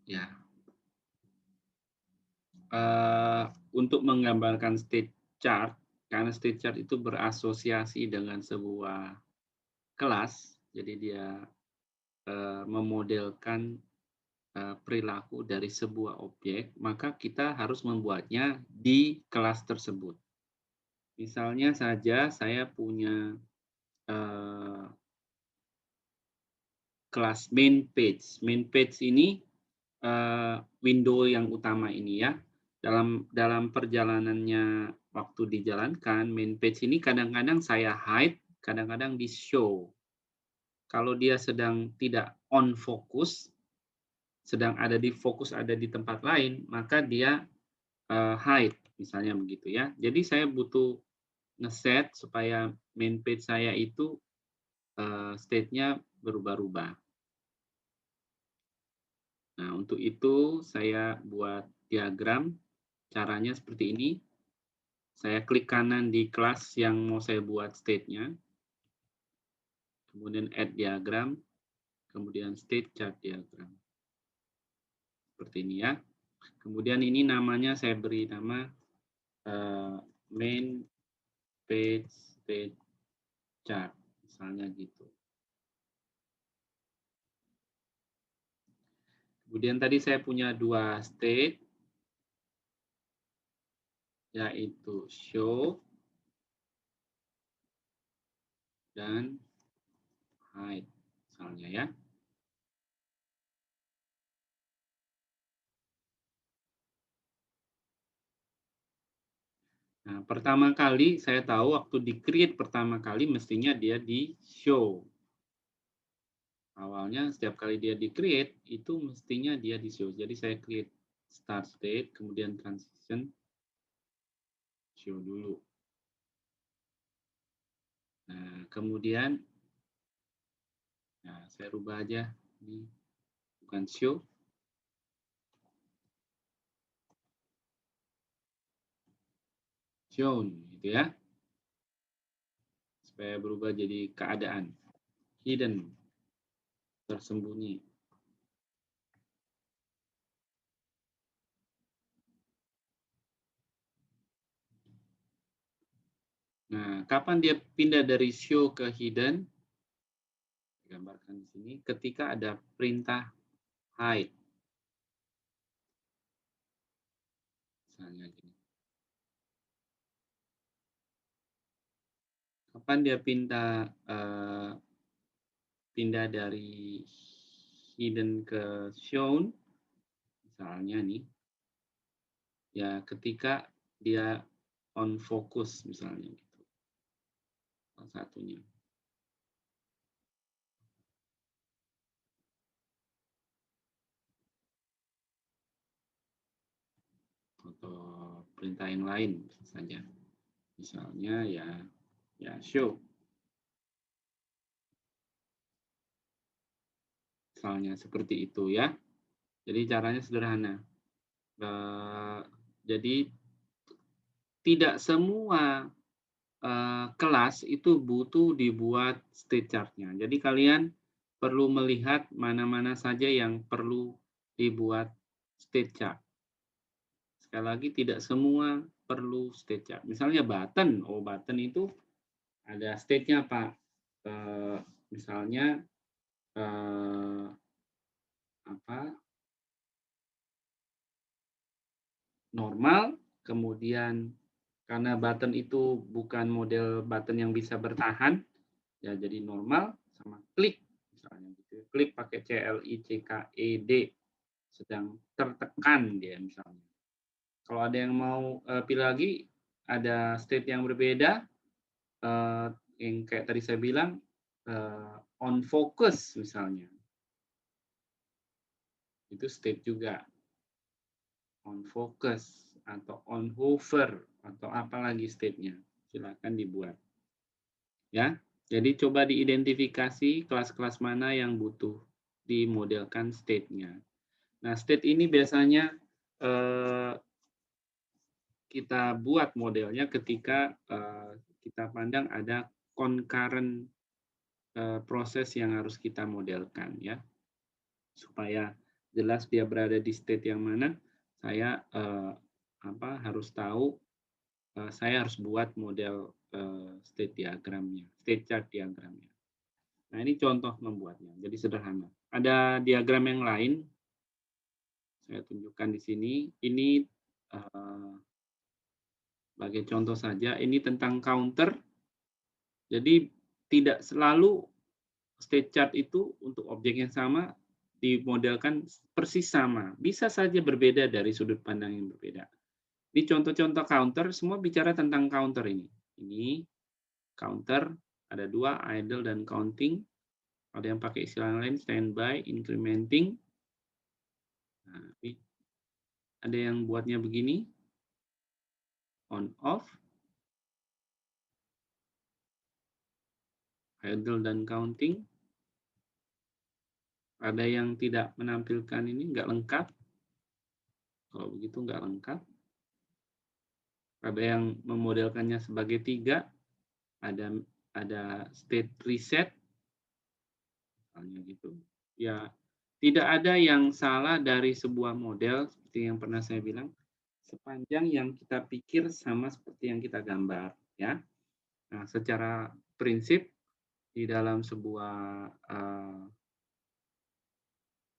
Ya, untuk menggambarkan state chart, karena state chart itu berasosiasi dengan sebuah kelas, jadi dia memodelkan perilaku dari sebuah objek, maka kita harus membuatnya di kelas tersebut. Misalnya saja saya punya kelas main page. Main page ini window yang utama ini ya. Dalam perjalanannya waktu dijalankan, main page ini kadang-kadang saya hide, kadang-kadang di show. Kalau dia sedang tidak on fokus, sedang ada di fokus ada di tempat lain, maka dia hide, misalnya begitu ya. Jadi saya butuh ngeset supaya main page saya itu state-nya berubah-ubah. Nah, untuk itu saya buat diagram, caranya seperti ini. Saya klik kanan di kelas yang mau saya buat state-nya, kemudian add diagram, kemudian state chart diagram. Seperti ini ya. Kemudian ini namanya saya beri nama main page state chart, misalnya gitu. Kemudian tadi saya punya dua state, yaitu show dan hide, misalnya ya. Nah, pertama kali saya tahu waktu di-create pertama kali mestinya dia di-show. Awalnya setiap kali dia di-create, itu mestinya dia di-show. Jadi saya create start state, kemudian transition, show dulu. Nah, kemudian, nah, saya rubah aja. Ini bukan show. Shown, gitu ya. Supaya berubah jadi keadaan. Hidden, tersembunyi. Nah, kapan dia pindah dari show ke hidden? Gambarkan di sini. Ketika ada perintah hide. Misalnya gini. Kapan dia pindah pindah dari hidden ke shown, misalnya nih, ya ketika dia on focus misalnya gitu, salah satunya. Atau perintah yang lain saja. Misalnya ya show. Misalnya seperti itu ya. Jadi caranya sederhana. Jadi tidak semua kelas itu butuh dibuat state chart-nya. Jadi kalian perlu melihat mana-mana saja yang perlu dibuat state chart. Sekali lagi tidak semua perlu state chart. Misalnya button, button itu ada state-nya Pak. Misalnya normal, kemudian karena button itu bukan model button yang bisa bertahan, ya jadi normal sama klik misalnya gitu. Klik pakai CLICKED, sedang tertekan dia misalnya. Kalau ada yang mau pilih lagi, ada state yang berbeda, yang kayak tadi saya bilang on focus misalnya, itu state juga. On focus atau on hover atau apalagi state-nya, silakan dibuat. Ya, jadi coba diidentifikasi kelas-kelas mana yang butuh dimodelkan state-nya. Nah, state ini biasanya kita buat modelnya ketika kita pandang ada concurrent proses yang harus kita modelkan ya, supaya jelas dia berada di state yang mana. Saya harus tahu, saya harus buat model state diagramnya, state chart diagramnya. Nah, ini contoh membuatnya, jadi sederhana. Ada diagram yang lain, saya tunjukkan di sini. Ini sebagai contoh saja, ini tentang counter. Jadi tidak selalu state chart itu untuk objek yang sama dimodelkan persis sama. Bisa saja berbeda dari sudut pandang yang berbeda. Di contoh-contoh counter, semua bicara tentang counter ini. Ini counter, ada dua, idle dan counting. Ada yang pakai istilah lain, standby, incrementing. Nah, ada yang buatnya begini, on off, idle dan counting. Ada yang tidak menampilkan ini, nggak lengkap. Kalau begitu nggak lengkap. Ada yang memodelkannya sebagai 3, ada state reset, misalnya gitu. Ya, tidak ada yang salah dari sebuah model seperti yang pernah saya bilang, sepanjang yang kita pikir sama seperti yang kita gambar, ya. Nah, secara prinsip di dalam sebuah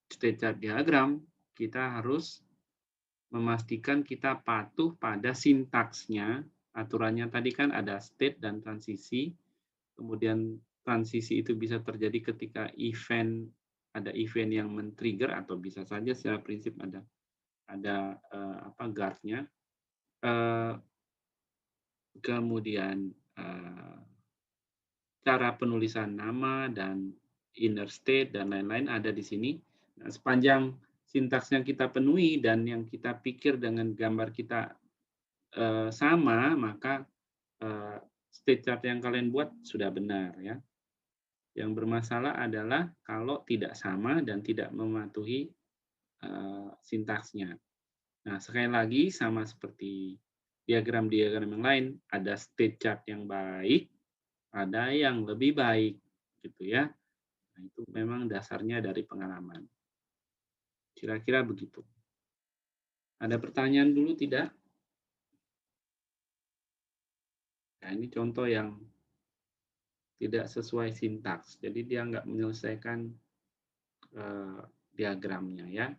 state chart diagram, kita harus memastikan kita patuh pada sintaksnya. Aturannya tadi kan ada state dan transisi. Kemudian transisi itu bisa terjadi ketika ada event yang men-trigger, atau bisa saja secara prinsip ada guard-nya. Kemudian cara penulisan nama dan inner state dan lain-lain ada di sini. Nah, sepanjang sintaksnya kita penuhi dan yang kita pikir dengan gambar kita sama, maka state chart yang kalian buat sudah benar ya. Yang bermasalah adalah kalau tidak sama dan tidak mematuhi sintaksnya. Nah, sekali lagi sama seperti diagram-diagram yang lain, ada state chart yang baik, ada yang lebih baik, gitu ya. Nah, itu memang dasarnya dari pengalaman. Kira-kira begitu. Ada pertanyaan dulu tidak? Nah, ini contoh yang tidak sesuai sintaks, jadi dia nggak menyelesaikan diagramnya ya,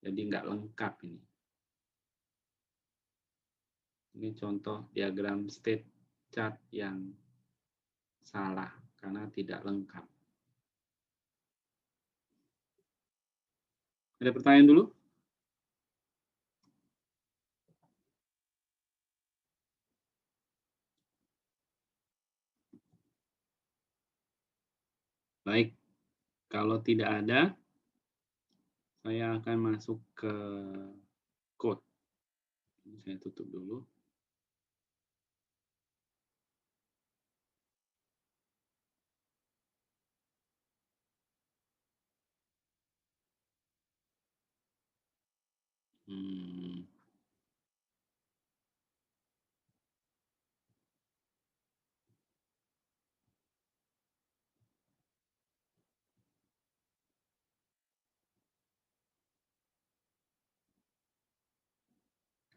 jadi nggak lengkap ini. Ini contoh diagram state chart yang salah karena tidak lengkap. Ada pertanyaan dulu? Baik, kalau tidak ada, saya akan masuk ke code. Ini saya tutup dulu.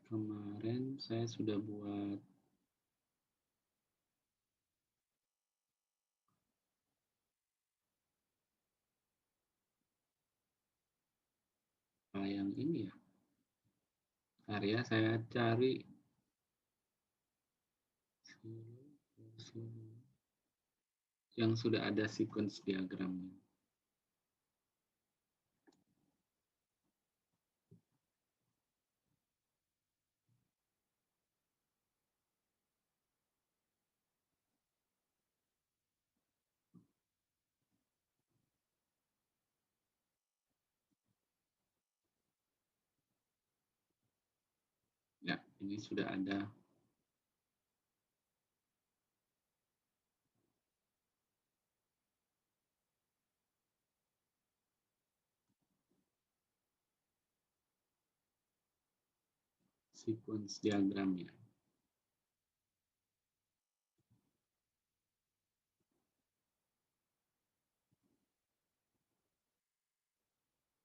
Kemarin saya sudah buat yang ini ya. Area saya cari yang sudah ada sequence diagramnya. Ya, ini sudah ada. Sequence diagramnya.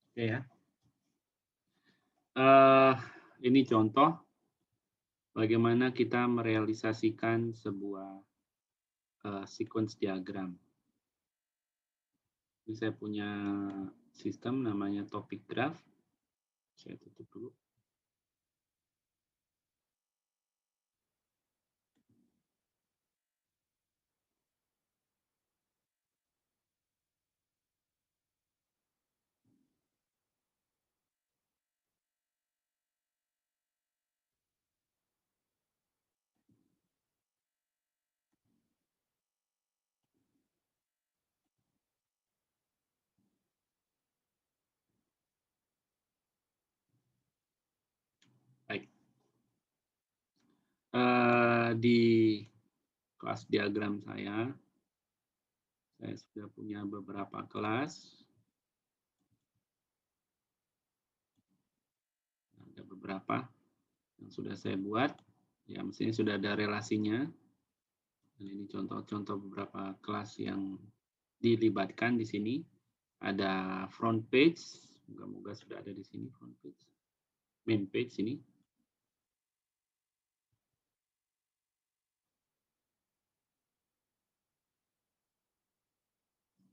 Oke ya. Ini contoh bagaimana kita merealisasikan sebuah sequence diagram. Ini saya punya sistem namanya topic graph. Saya tutup dulu. Baik. Di kelas diagram saya sudah punya beberapa kelas. Ada beberapa yang sudah saya buat. Ya, mestinya sudah ada relasinya. Dan ini contoh-contoh beberapa kelas yang dilibatkan di sini. Ada front page, moga-moga sudah ada di sini front page. Main page ini.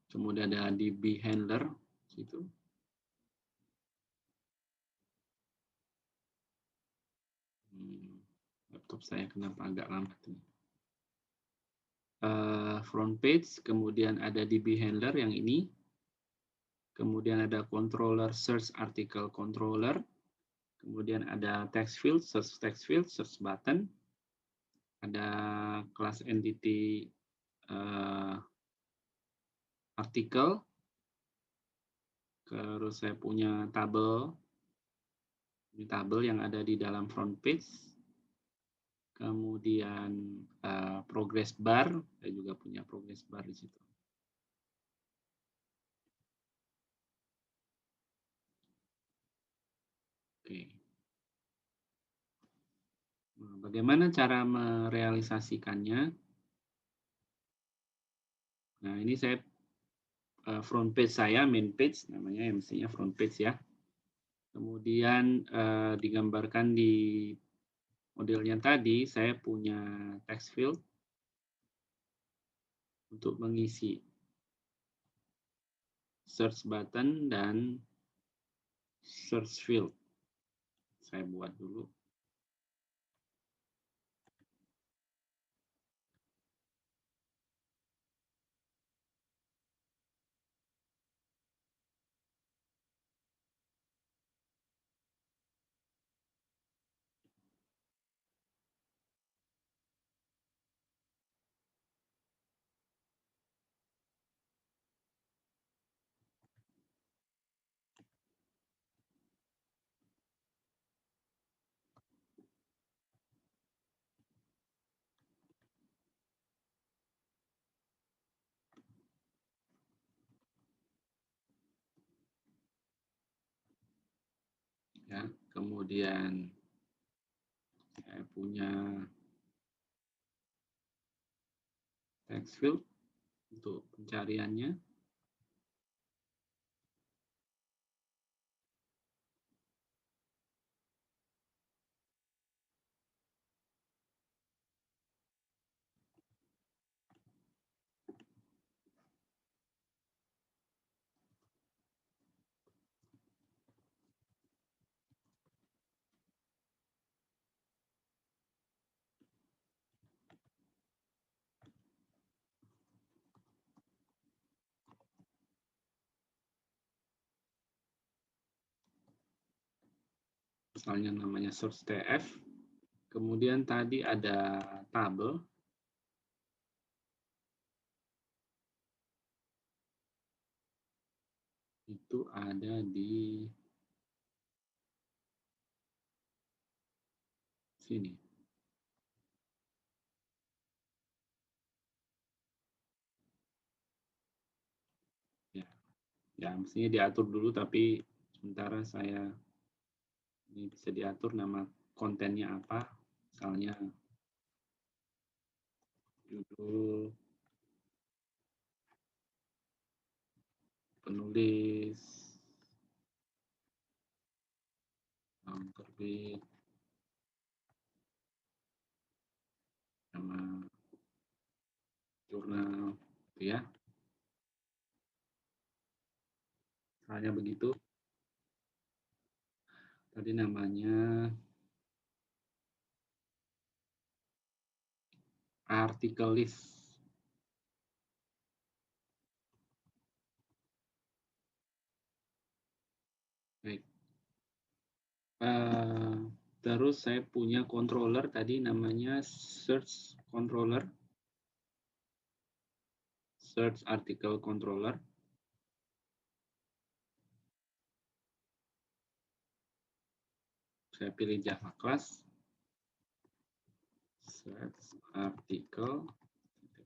Kemudian ada DB handler situ. Laptop saya kenapa agak lambat ini. Front page, kemudian ada DB handler yang ini. Kemudian ada controller search article controller. Kemudian ada text field, search button. Ada kelas entity artikel. Terus saya punya tabel. Ini tabel yang ada di dalam front page. Kemudian progress bar, saya juga punya progress bar di situ. Oke. Nah, bagaimana cara merealisasikannya? Nah, ini saya front page saya, main page namanya, mestinya front page ya. Kemudian digambarkan di modelnya tadi, saya punya text field untuk mengisi search button dan search field. Saya buat dulu. Ya, kemudian saya punya text field untuk pencariannya. Misalnya namanya source TF. Kemudian tadi ada tabel. Itu ada di sini. Ya, mestinya diatur dulu, tapi sementara saya ini bisa diatur nama kontennya apa, misalnya judul, penulis, tahun terbit, nama jurnal, gitu ya. Misalnya begitu. Tadi namanya artikel list. Baik. Terus saya punya controller tadi namanya search controller, search article controller. Saya pilih Java class, search article,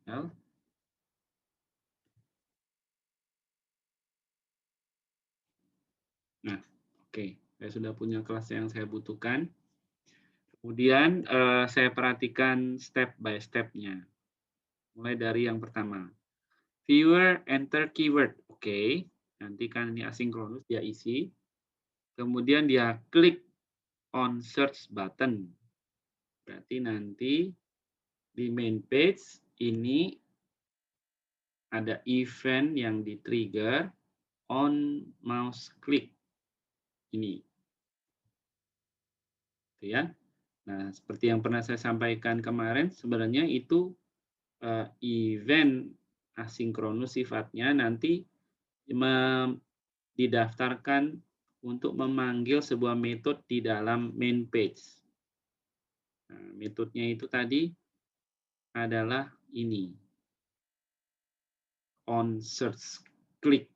nah, oke, saya sudah punya kelas yang saya butuhkan. Kemudian saya perhatikan step by step-nya. Mulai dari yang pertama. Viewer enter keyword. Oke, nanti kan ini asinkronus, dia isi. Kemudian dia klik on search button. Berarti nanti di main page ini ada event yang di-trigger on mouse click. Ini. Gitu ya. Nah, seperti yang pernah saya sampaikan kemarin, sebenarnya itu event asinkronus sifatnya nanti didaftarkan untuk memanggil sebuah metode di dalam main page. Nah, metodenya itu tadi adalah ini, on search click.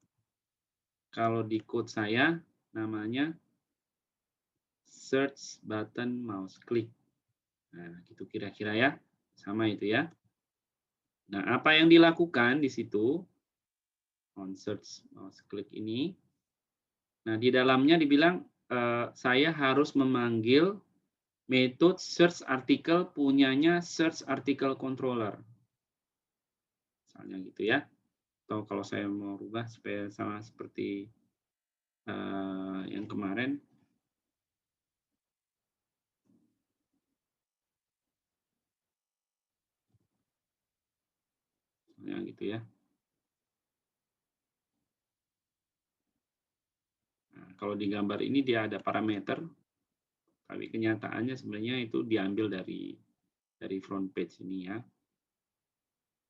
Kalau di code saya namanya search button mouse click. Nah, gitu kira-kira ya. Sama itu ya. Nah, apa yang dilakukan di situ on search mouse click ini? Nah, di dalamnya dibilang saya harus memanggil metode search article punyanya search article controller. Misalnya gitu ya. Atau kalau saya mau rubah supaya sama seperti yang kemarin. Misalnya gitu ya. Nah, kalau di gambar ini dia ada parameter, tapi kenyataannya sebenarnya itu diambil dari front page ini ya.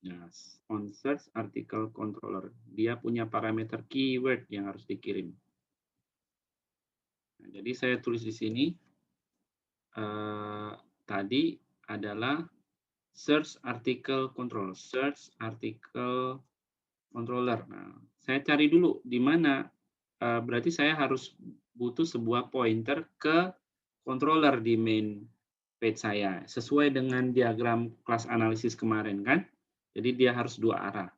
Nah, on search article controller, dia punya parameter keyword yang harus dikirim. Nah, jadi saya tulis di sini tadi adalah search article controller, search article controller. Nah, saya cari dulu di mana. Berarti saya harus butuh sebuah pointer ke controller di main page saya, sesuai dengan diagram kelas analisis kemarin kan. Jadi dia harus dua arah.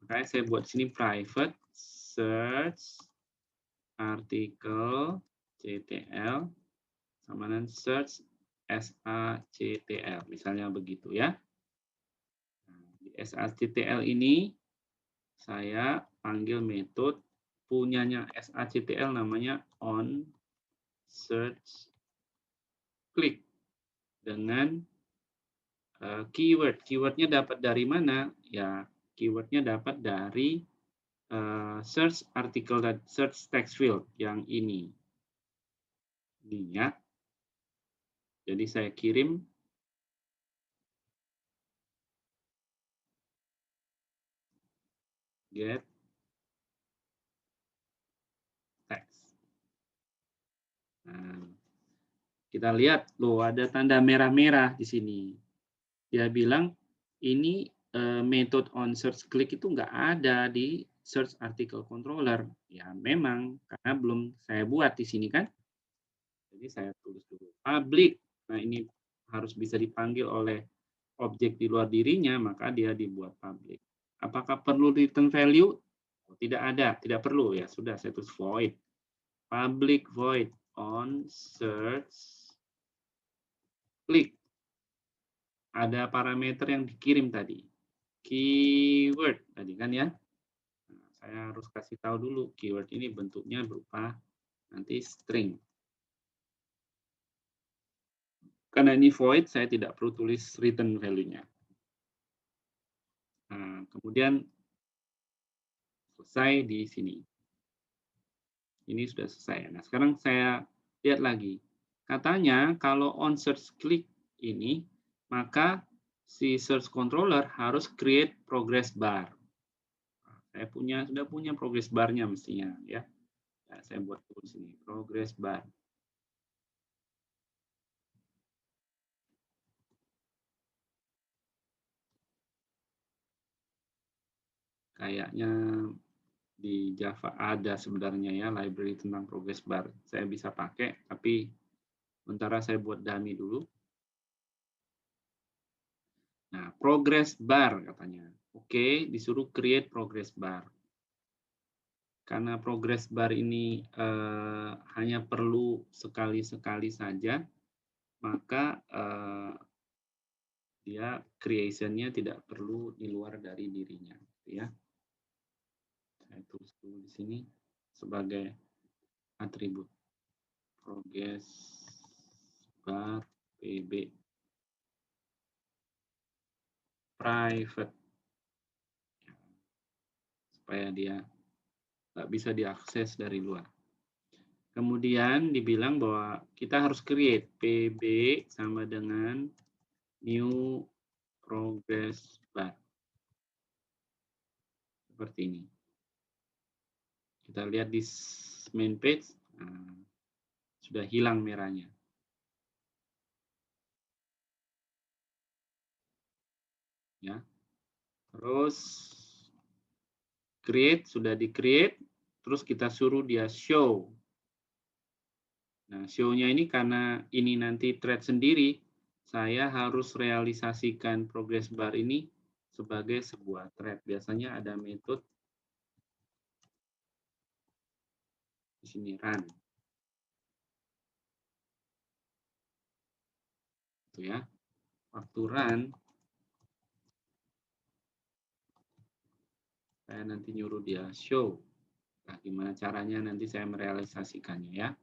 Makanya saya buat sini private search article SACTL sama dengan search SACTL, misalnya begitu ya. Nah, di SACTL ini saya panggil metode punyanya SACTL namanya on search click dengan keyword. Keywordnya dapat dari mana? Ya, keywordnya dapat dari search article dan search text field yang ini. Ya. Jadi saya kirim get text. Nah, kita lihat loh ada tanda merah-merah di sini. Dia bilang ini metode on search click itu nggak ada di search article controller. Ya memang karena belum saya buat di sini kan. Jadi saya tulis dulu public. Nah ini harus bisa dipanggil oleh objek di luar dirinya, maka dia dibuat public. Apakah perlu return value? Oh, tidak ada, tidak perlu ya. Sudah saya tulis void. Public void on search click. Ada parameter yang dikirim tadi. Keyword tadi kan ya. Nah, saya harus kasih tahu dulu keyword ini bentuknya berupa nanti string. Karena ini void, saya tidak perlu tulis return value-nya. Nah, kemudian selesai di sini. Ini sudah selesai. Nah, sekarang saya lihat lagi. Katanya kalau on search click ini, maka si search controller harus create progress bar. Nah, saya sudah punya progress bar-nya mestinya ya. Nah, saya buat tulis ini progress bar. Kayaknya di Java ada sebenarnya ya library tentang progress bar. Saya bisa pakai, tapi sementara saya buat dummy dulu. Nah, progress bar katanya. Oke, disuruh create progress bar. Karena progress bar ini hanya perlu sekali-sekali saja, maka dia creation-nya tidak perlu di luar dari dirinya, ya. Saya tulis dulu di sini sebagai atribut progress bar pb private supaya dia nggak bisa diakses dari luar. Kemudian dibilang bahwa kita harus create pb sama dengan new progress bar. Seperti ini. Kita lihat di main page, nah, sudah hilang merahnya. Ya. Terus create, sudah di-create, terus kita suruh dia show. Nah, show-nya ini karena ini nanti thread sendiri, saya harus realisasikan progress bar ini sebagai sebuah thread. Biasanya ada metode di sini run. Itu ya. Waktu run, saya nanti nyuruh dia show. Nah, gimana caranya nanti saya merealisasikannya ya.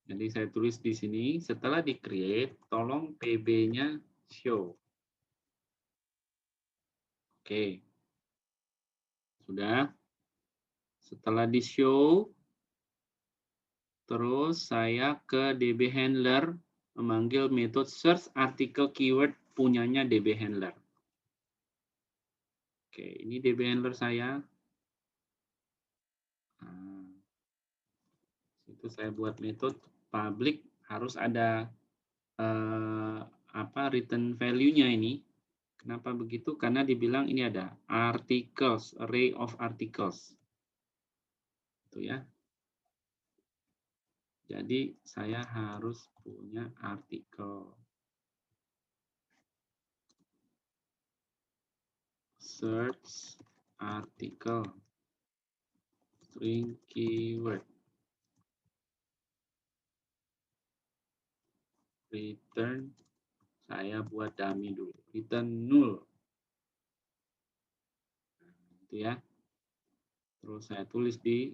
Jadi saya tulis di sini, setelah di-create, tolong pb-nya show. Oke. Sudah. Setelah di-show, terus saya ke DB handler memanggil metode search article keyword punyanya DB handler. Oke, ini DB handler saya. Nah, itu saya buat metode public harus ada return value-nya ini. Kenapa begitu? Karena dibilang ini ada articles, array of articles. Itu ya. Jadi saya harus punya artikel. Search article string keyword. return, saya buat dummy dulu, return 0. Nah, itu ya. Terus saya tulis di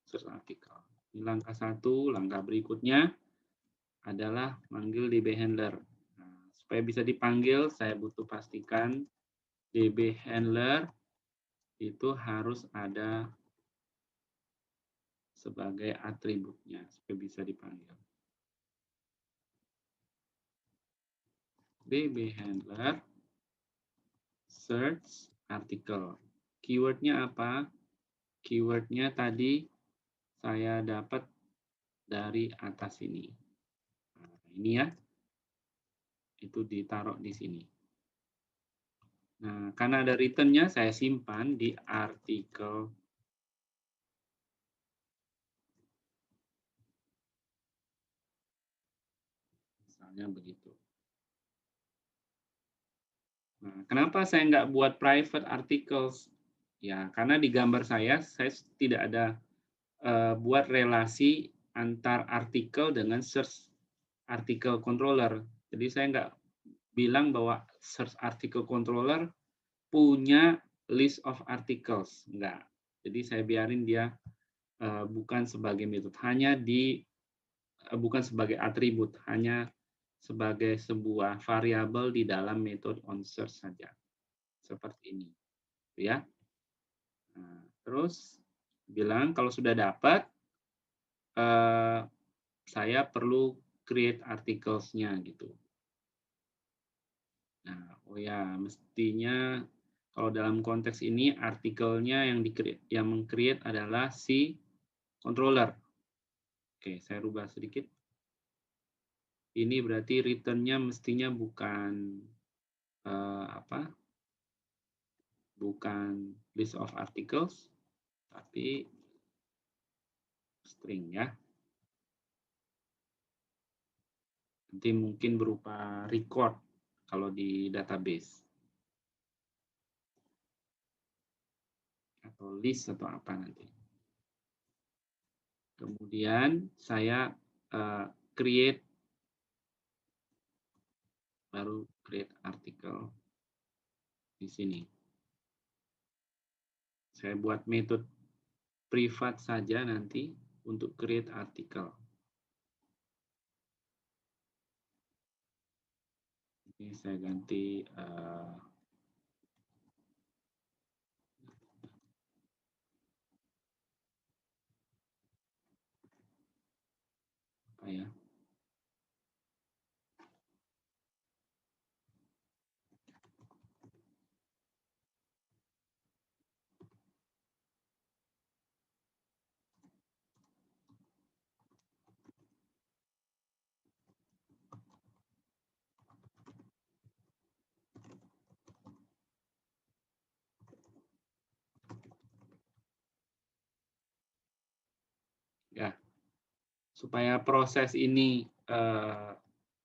search article. Ini langkah 1, langkah berikutnya adalah manggil DB handler. Nah, supaya bisa dipanggil, saya butuh pastikan DB handler itu harus ada sebagai atributnya supaya bisa dipanggil. DB handler search article. Keywordnya apa? Keywordnya tadi saya dapat dari atas ini. Nah, ini ya, itu ditaruh di sini. Nah, karena ada return-nya, saya simpan di artikel. Misalnya begitu. Nah, kenapa saya nggak buat private articles? Ya, karena di gambar saya tidak ada buat relasi antar artikel dengan search article controller. Jadi saya nggak bilang bahwa search article controller punya list of articles. Enggak. Jadi saya biarin dia bukan sebagai metode, hanya bukan sebagai atribut, hanya sebagai sebuah variabel di dalam metode onSearch saja. Seperti ini. Ya. Nah, terus bilang kalau sudah dapat, saya perlu create articles-nya gitu. Nah, oh ya, mestinya kalau dalam konteks ini artikelnya yang meng-create adalah si controller. Oke, saya rubah sedikit. Ini berarti return-nya mestinya bukan bukan list of articles, tapi string ya. Nanti mungkin berupa record kalau di database. Atau list atau apa nanti. Kemudian saya create, baru create artikel di sini. Saya buat metode privat saja nanti untuk create artikel. Ini saya ganti apa ya? Ya, supaya proses ini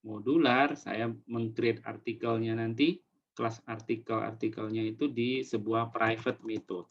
modular, saya meng-create artikelnya nanti, kelas artikelnya itu di sebuah private method.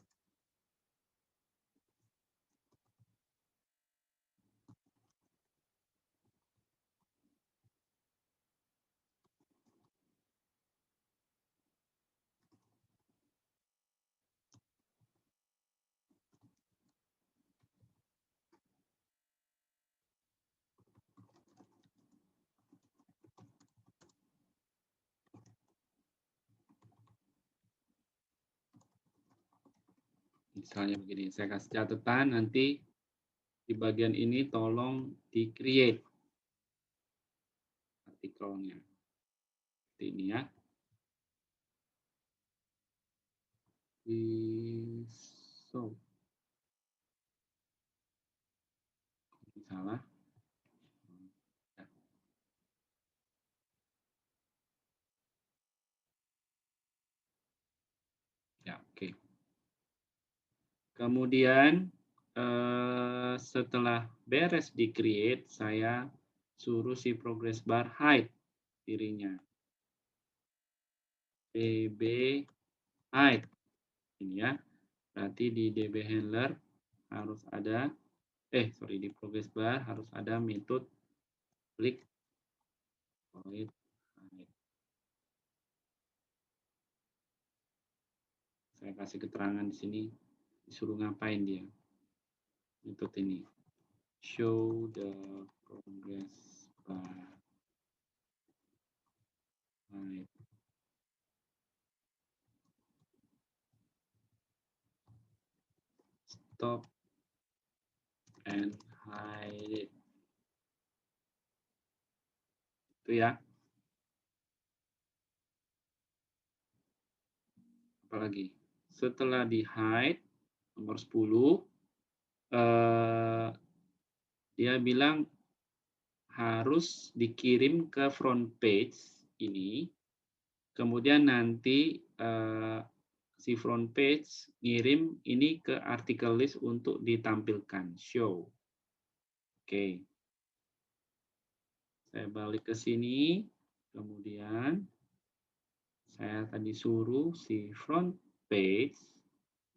Misalnya begini, saya kasih catatan nanti di bagian ini tolong di-create artikelnya. Seperti ini ya. So, salah. Ya, oke. Kemudian setelah beres di create, saya suruh si progress bar hide dirinya. db hide. Ini ya. Berarti di db handler harus ada, di progress bar harus ada metode klik void hide. Saya kasih keterangan di sini, disuruh ngapain dia metode ini. Show the progress bar. Hide. Stop and hide it. Itu ya. Apalagi setelah di hide nomor 10 dia bilang harus dikirim ke front page ini, kemudian nanti si front page ngirim ini ke article list untuk ditampilkan, show. Oke. Saya balik ke sini, kemudian saya tadi suruh si front page,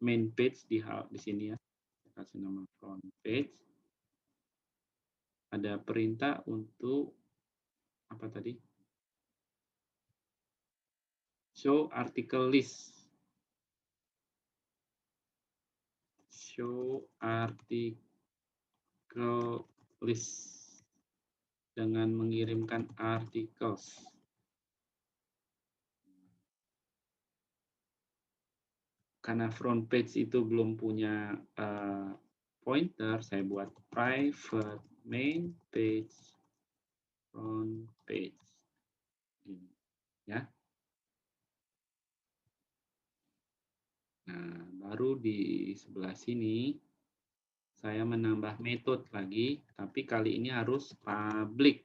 main page di sini ya, saya kasih nama front page. Ada perintah untuk apa tadi? Show article list. Show article list dengan mengirimkan articles. Karena front page itu belum punya pointer, saya buat private main page front page. Ini, ya. Nah, baru di sebelah sini saya menambah metode lagi, tapi kali ini harus public.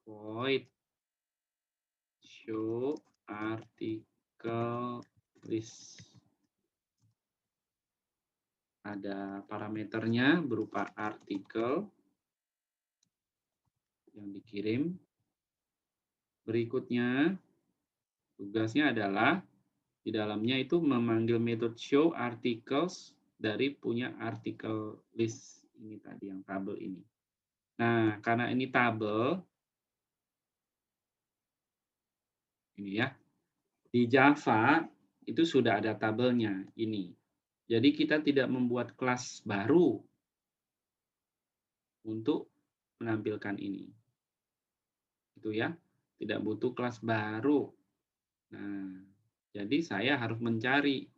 Void show article list. Ada parameternya berupa artikel yang dikirim. Berikutnya, tugasnya adalah di dalamnya itu memanggil metode show articles dari punya article list ini tadi, yang tabel ini. Nah, karena ini tabel, ini ya, di Java itu sudah ada tabelnya, ini. Jadi kita tidak membuat kelas baru untuk menampilkan ini. Itu ya, tidak butuh kelas baru. Nah, jadi saya harus mencari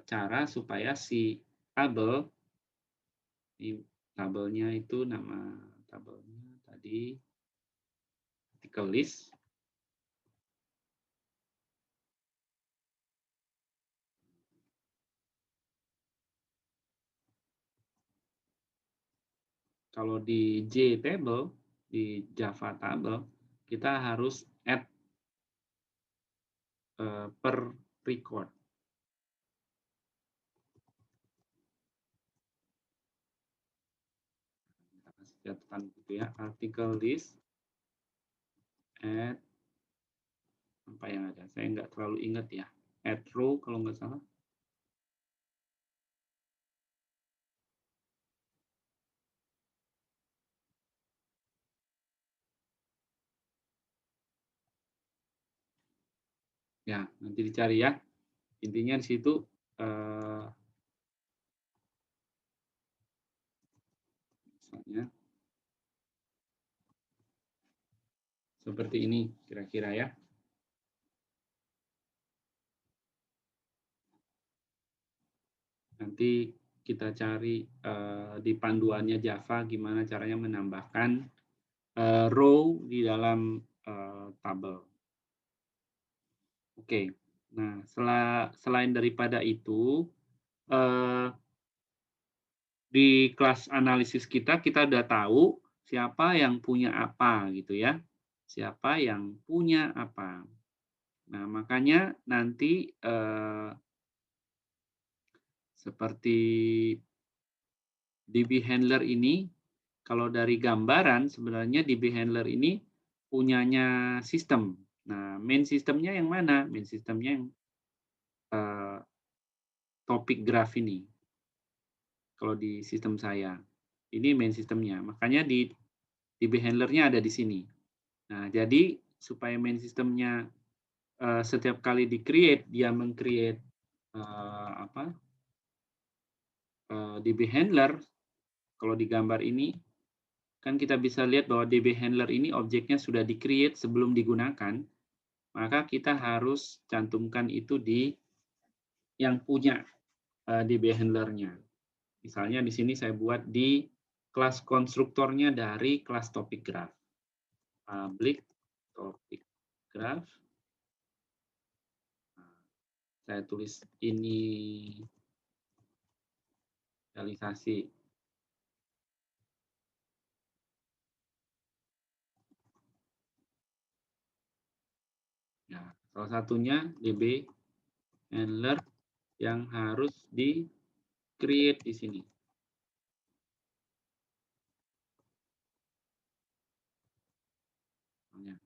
cara supaya si tabel, ini tabelnya itu nama tabelnya tadi article list. Kalau di JTable, di Java Table, kita harus add per record. Kita kasih catatan gitu ya, article list, add, apa yang ada? Saya nggak terlalu ingat ya. Add row kalau nggak salah. Ya, nanti dicari ya. Intinya di situ misalnya seperti ini kira-kira ya. Nanti kita cari di panduannya Java gimana caranya menambahkan row di dalam tabel. Oke, nah selain daripada itu, di kelas analisis kita udah tahu siapa yang punya apa gitu ya. Siapa yang punya apa. Nah, makanya nanti seperti DB handler ini, kalau dari gambaran sebenarnya DB handler ini punyanya sistem. Nah, main sistemnya yang mana? Main sistemnya yang topik graph ini. Kalau di sistem saya, ini main sistemnya. Makanya di DB handlernya ada di sini. Nah, jadi supaya main sistemnya setiap kali di-create, dia meng-create DB handler. Kalau di gambar ini, kan kita bisa lihat bahwa DB handler ini objeknya sudah di-create sebelum digunakan, maka kita harus cantumkan itu di yang punya DB handler-nya. Misalnya di sini saya buat di kelas konstruktornya dari kelas topic graph. Public topic graph. Saya tulis inisialisasi. Ya, salah satunya DB handler yang harus di-create di sini. Ya.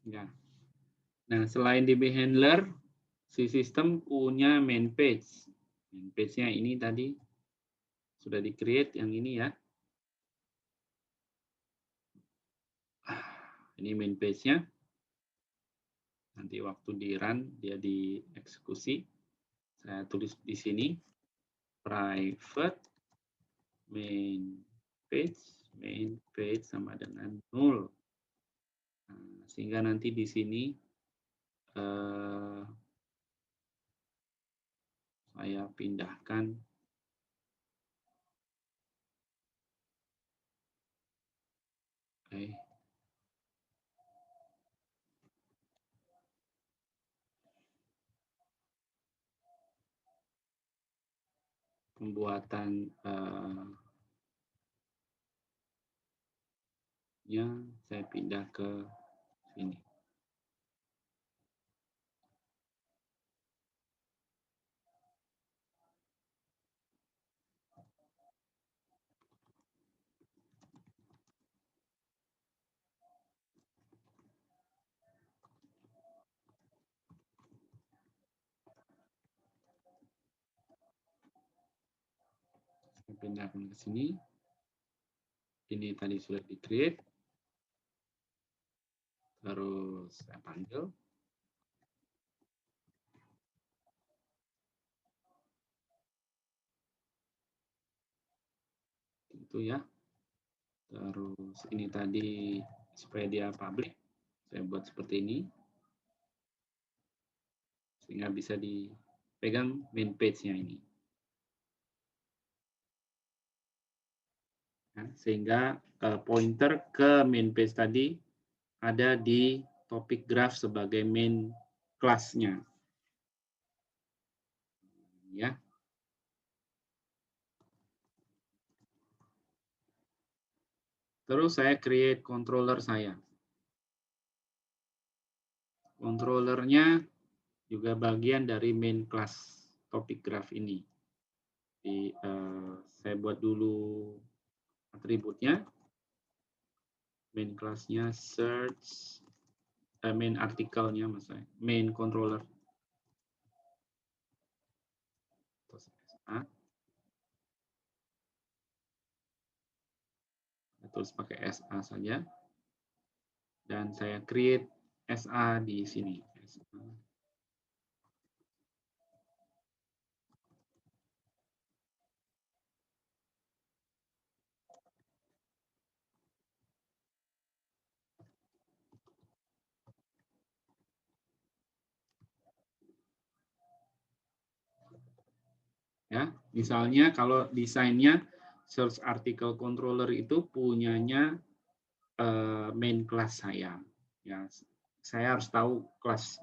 Ya. Nah, selain DB handler, si sistem punya main page. Main page-nya ini tadi sudah di-create yang ini ya. Ini main page-nya. Nanti waktu di run dia dieksekusi. Saya tulis di sini private main page sama dengan 0. Nah, sehingga nanti di sini saya pindahkan pembuatan saya pindah ke sini. Saya pindahkan ke sini. Ini tadi sudah di-create. Terus saya panggil. Itu ya. Terus ini tadi supaya dia public, saya buat seperti ini. Sehingga bisa dipegang main page-nya ini. Ya, sehingga pointer ke main page tadi ada di topic graph sebagai main kelasnya. Ya. Terus saya create controller saya. Controllernya juga bagian dari main class topic graph ini. Jadi, saya buat dulu atributnya. Main class-nya search, main artikelnya maksudnya, main controller. Terus SA. Terus pakai SA saja. Dan saya create SA di sini. Ya, misalnya kalau desainnya search article controller itu punyanya main class saya. Ya, saya harus tahu kelas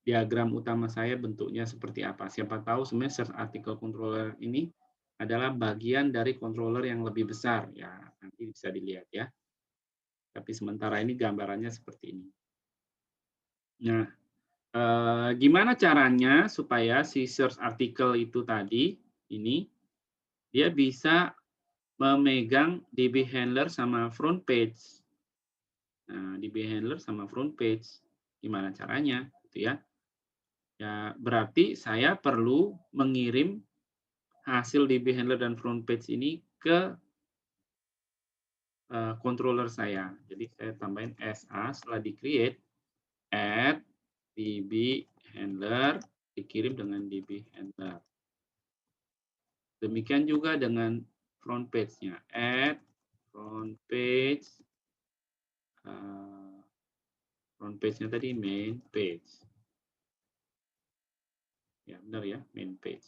diagram utama saya bentuknya seperti apa. Siapa tahu sebenarnya search article controller ini adalah bagian dari controller yang lebih besar. Ya, nanti bisa dilihat ya. Tapi sementara ini gambarannya seperti ini. Nah, gimana caranya supaya si search article itu tadi, ini, dia bisa memegang DB handler sama front page. Nah, DB handler sama front page, gimana caranya? Gitu ya. Ya, berarti saya perlu mengirim hasil DB handler dan front page ini ke controller saya. Jadi saya tambahin SA setelah di-create, add DB handler, dikirim dengan DB handler. Demikian juga dengan front page-nya, add front page, front page-nya tadi main page. Ya, benar ya, main page.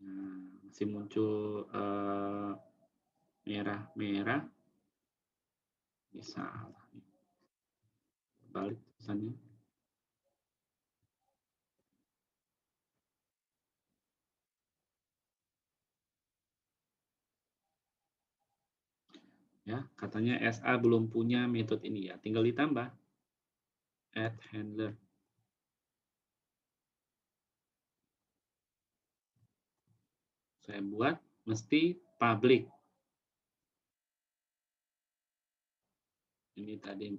Nah, masih muncul merah-merah. Ini salah. Balik tulisannya. Ya, katanya SA belum punya metode ini ya, tinggal ditambah add handler. Saya buat mesti public. Ini tadi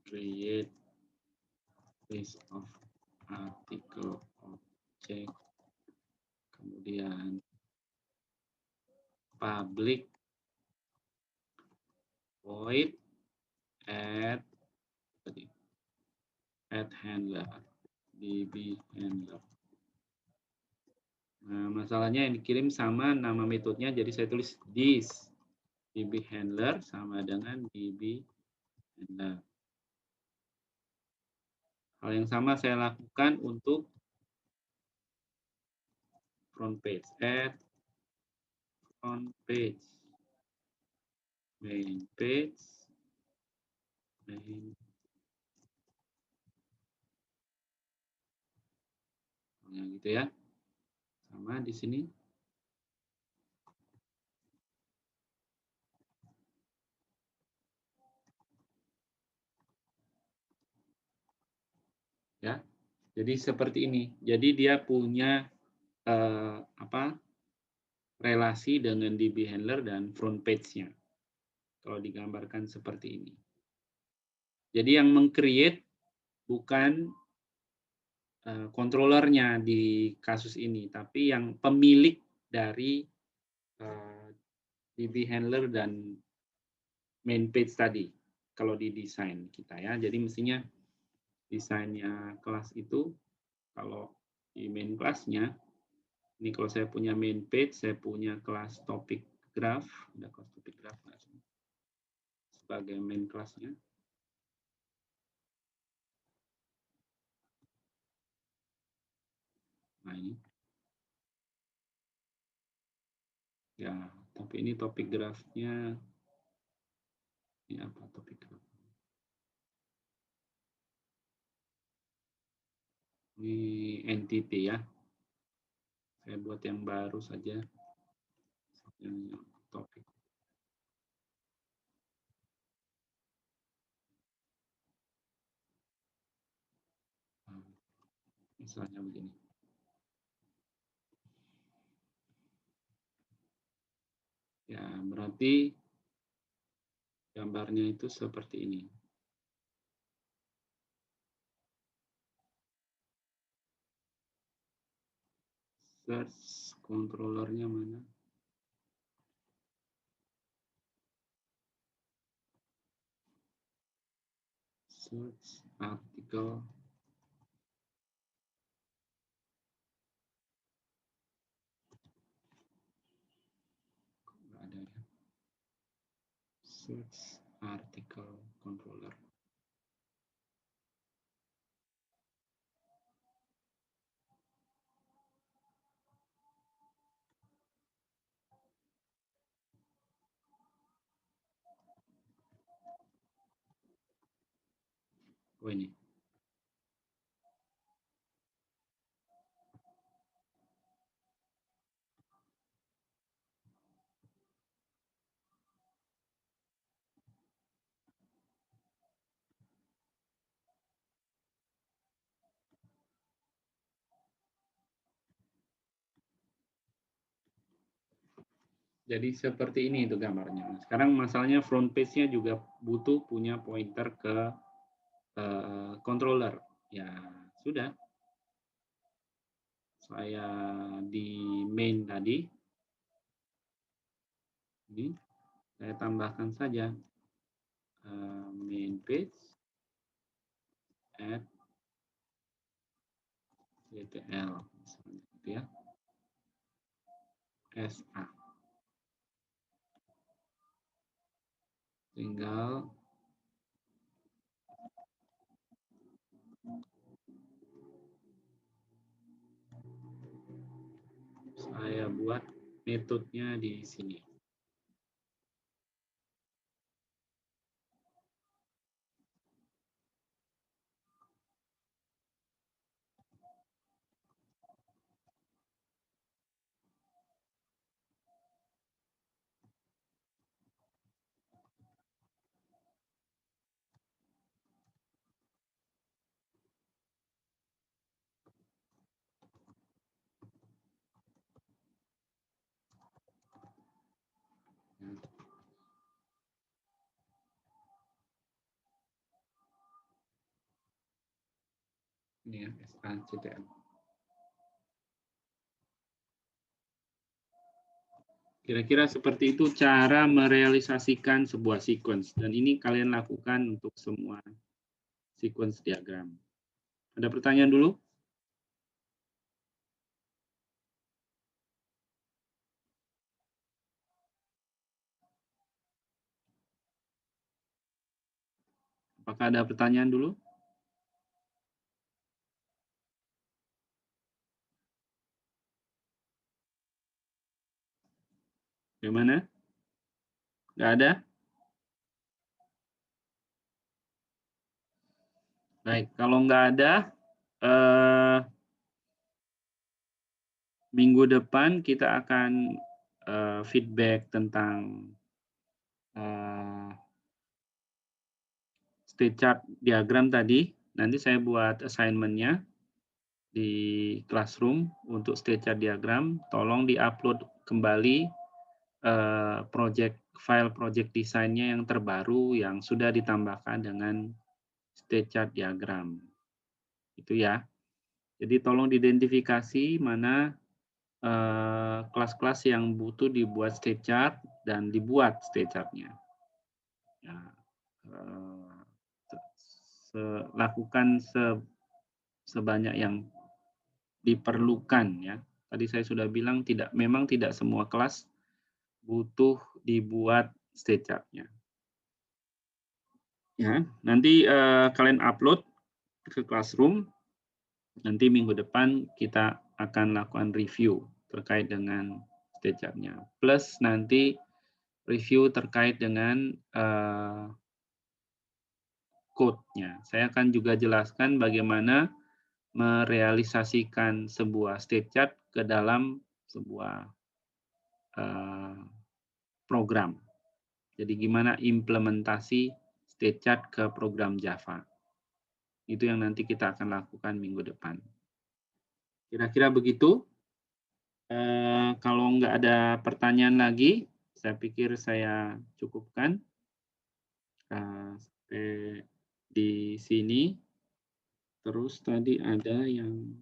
create list of article object, kemudian public void add tadi add handler db handler. Nah, masalahnya yang dikirim sama nama metodenya, jadi saya tulis this db handler sama dengan db handler. Hal yang sama saya lakukan untuk front page, add front page, main page, main. Nah, gitu ya. Sama di sini. Ya. Jadi seperti ini. Jadi dia punya relasi dengan DB handler dan front page-nya. Kalau digambarkan seperti ini. Jadi yang meng-create bukan controllernya di kasus ini, tapi yang pemilik dari DB handler dan main page tadi. Kalau di desain kita ya. Jadi mestinya desainnya kelas itu kalau di main kelasnya, ini kalau saya punya main page, saya punya kelas topic graph, ada kelas topic graph sebagai main kelasnya. Nah ini. Ya, tapi ini topik grafnya, ini apa topik graf? Ini entity ya. Saya buat yang baru saja. Yang topik. Misalnya begini. Ya, berarti gambarnya itu seperti ini. Search controllernya mana? Search article. Nggak ada ya. Search article controller. Oh ini. Jadi seperti ini itu gambarnya. Sekarang masalahnya front page-nya juga butuh punya pointer ke controller. Ya sudah, saya di main tadi, ini saya tambahkan saja main page add CTL, misalnya gitu ya, SA. Tinggal saya buat metodenya di sini. Ini ya, SACTL. Kira-kira seperti itu cara merealisasikan sebuah sequence. Dan ini kalian lakukan untuk semua sequence diagram. Ada pertanyaan dulu? Apakah ada pertanyaan dulu? Bagaimana? Nggak ada? Baik, kalau nggak ada, minggu depan kita akan feedback tentang state chart diagram tadi. Nanti saya buat assignment-nya di Classroom untuk state chart diagram. Tolong di-upload kembali file project desainnya yang terbaru yang sudah ditambahkan dengan state chart diagram. Itu ya. Jadi tolong diidentifikasi mana kelas-kelas yang butuh dibuat state chart dan dibuat state chart-nya. Ya, lakukan sebanyak yang diperlukan ya. Tadi saya sudah bilang memang tidak semua kelas butuh dibuat state chart-nya. Ya, nanti kalian upload ke Classroom. Nanti minggu depan kita akan lakukan review terkait dengan state chart-nya. Plus nanti review terkait dengan code-nya. Saya akan juga jelaskan bagaimana merealisasikan sebuah state chart ke dalam sebuah program. Jadi gimana implementasi state chart ke program Java. Itu yang nanti kita akan lakukan minggu depan. Kira-kira begitu. Kalau nggak ada pertanyaan lagi, saya pikir saya cukupkan sampai di sini. Terus tadi ada yang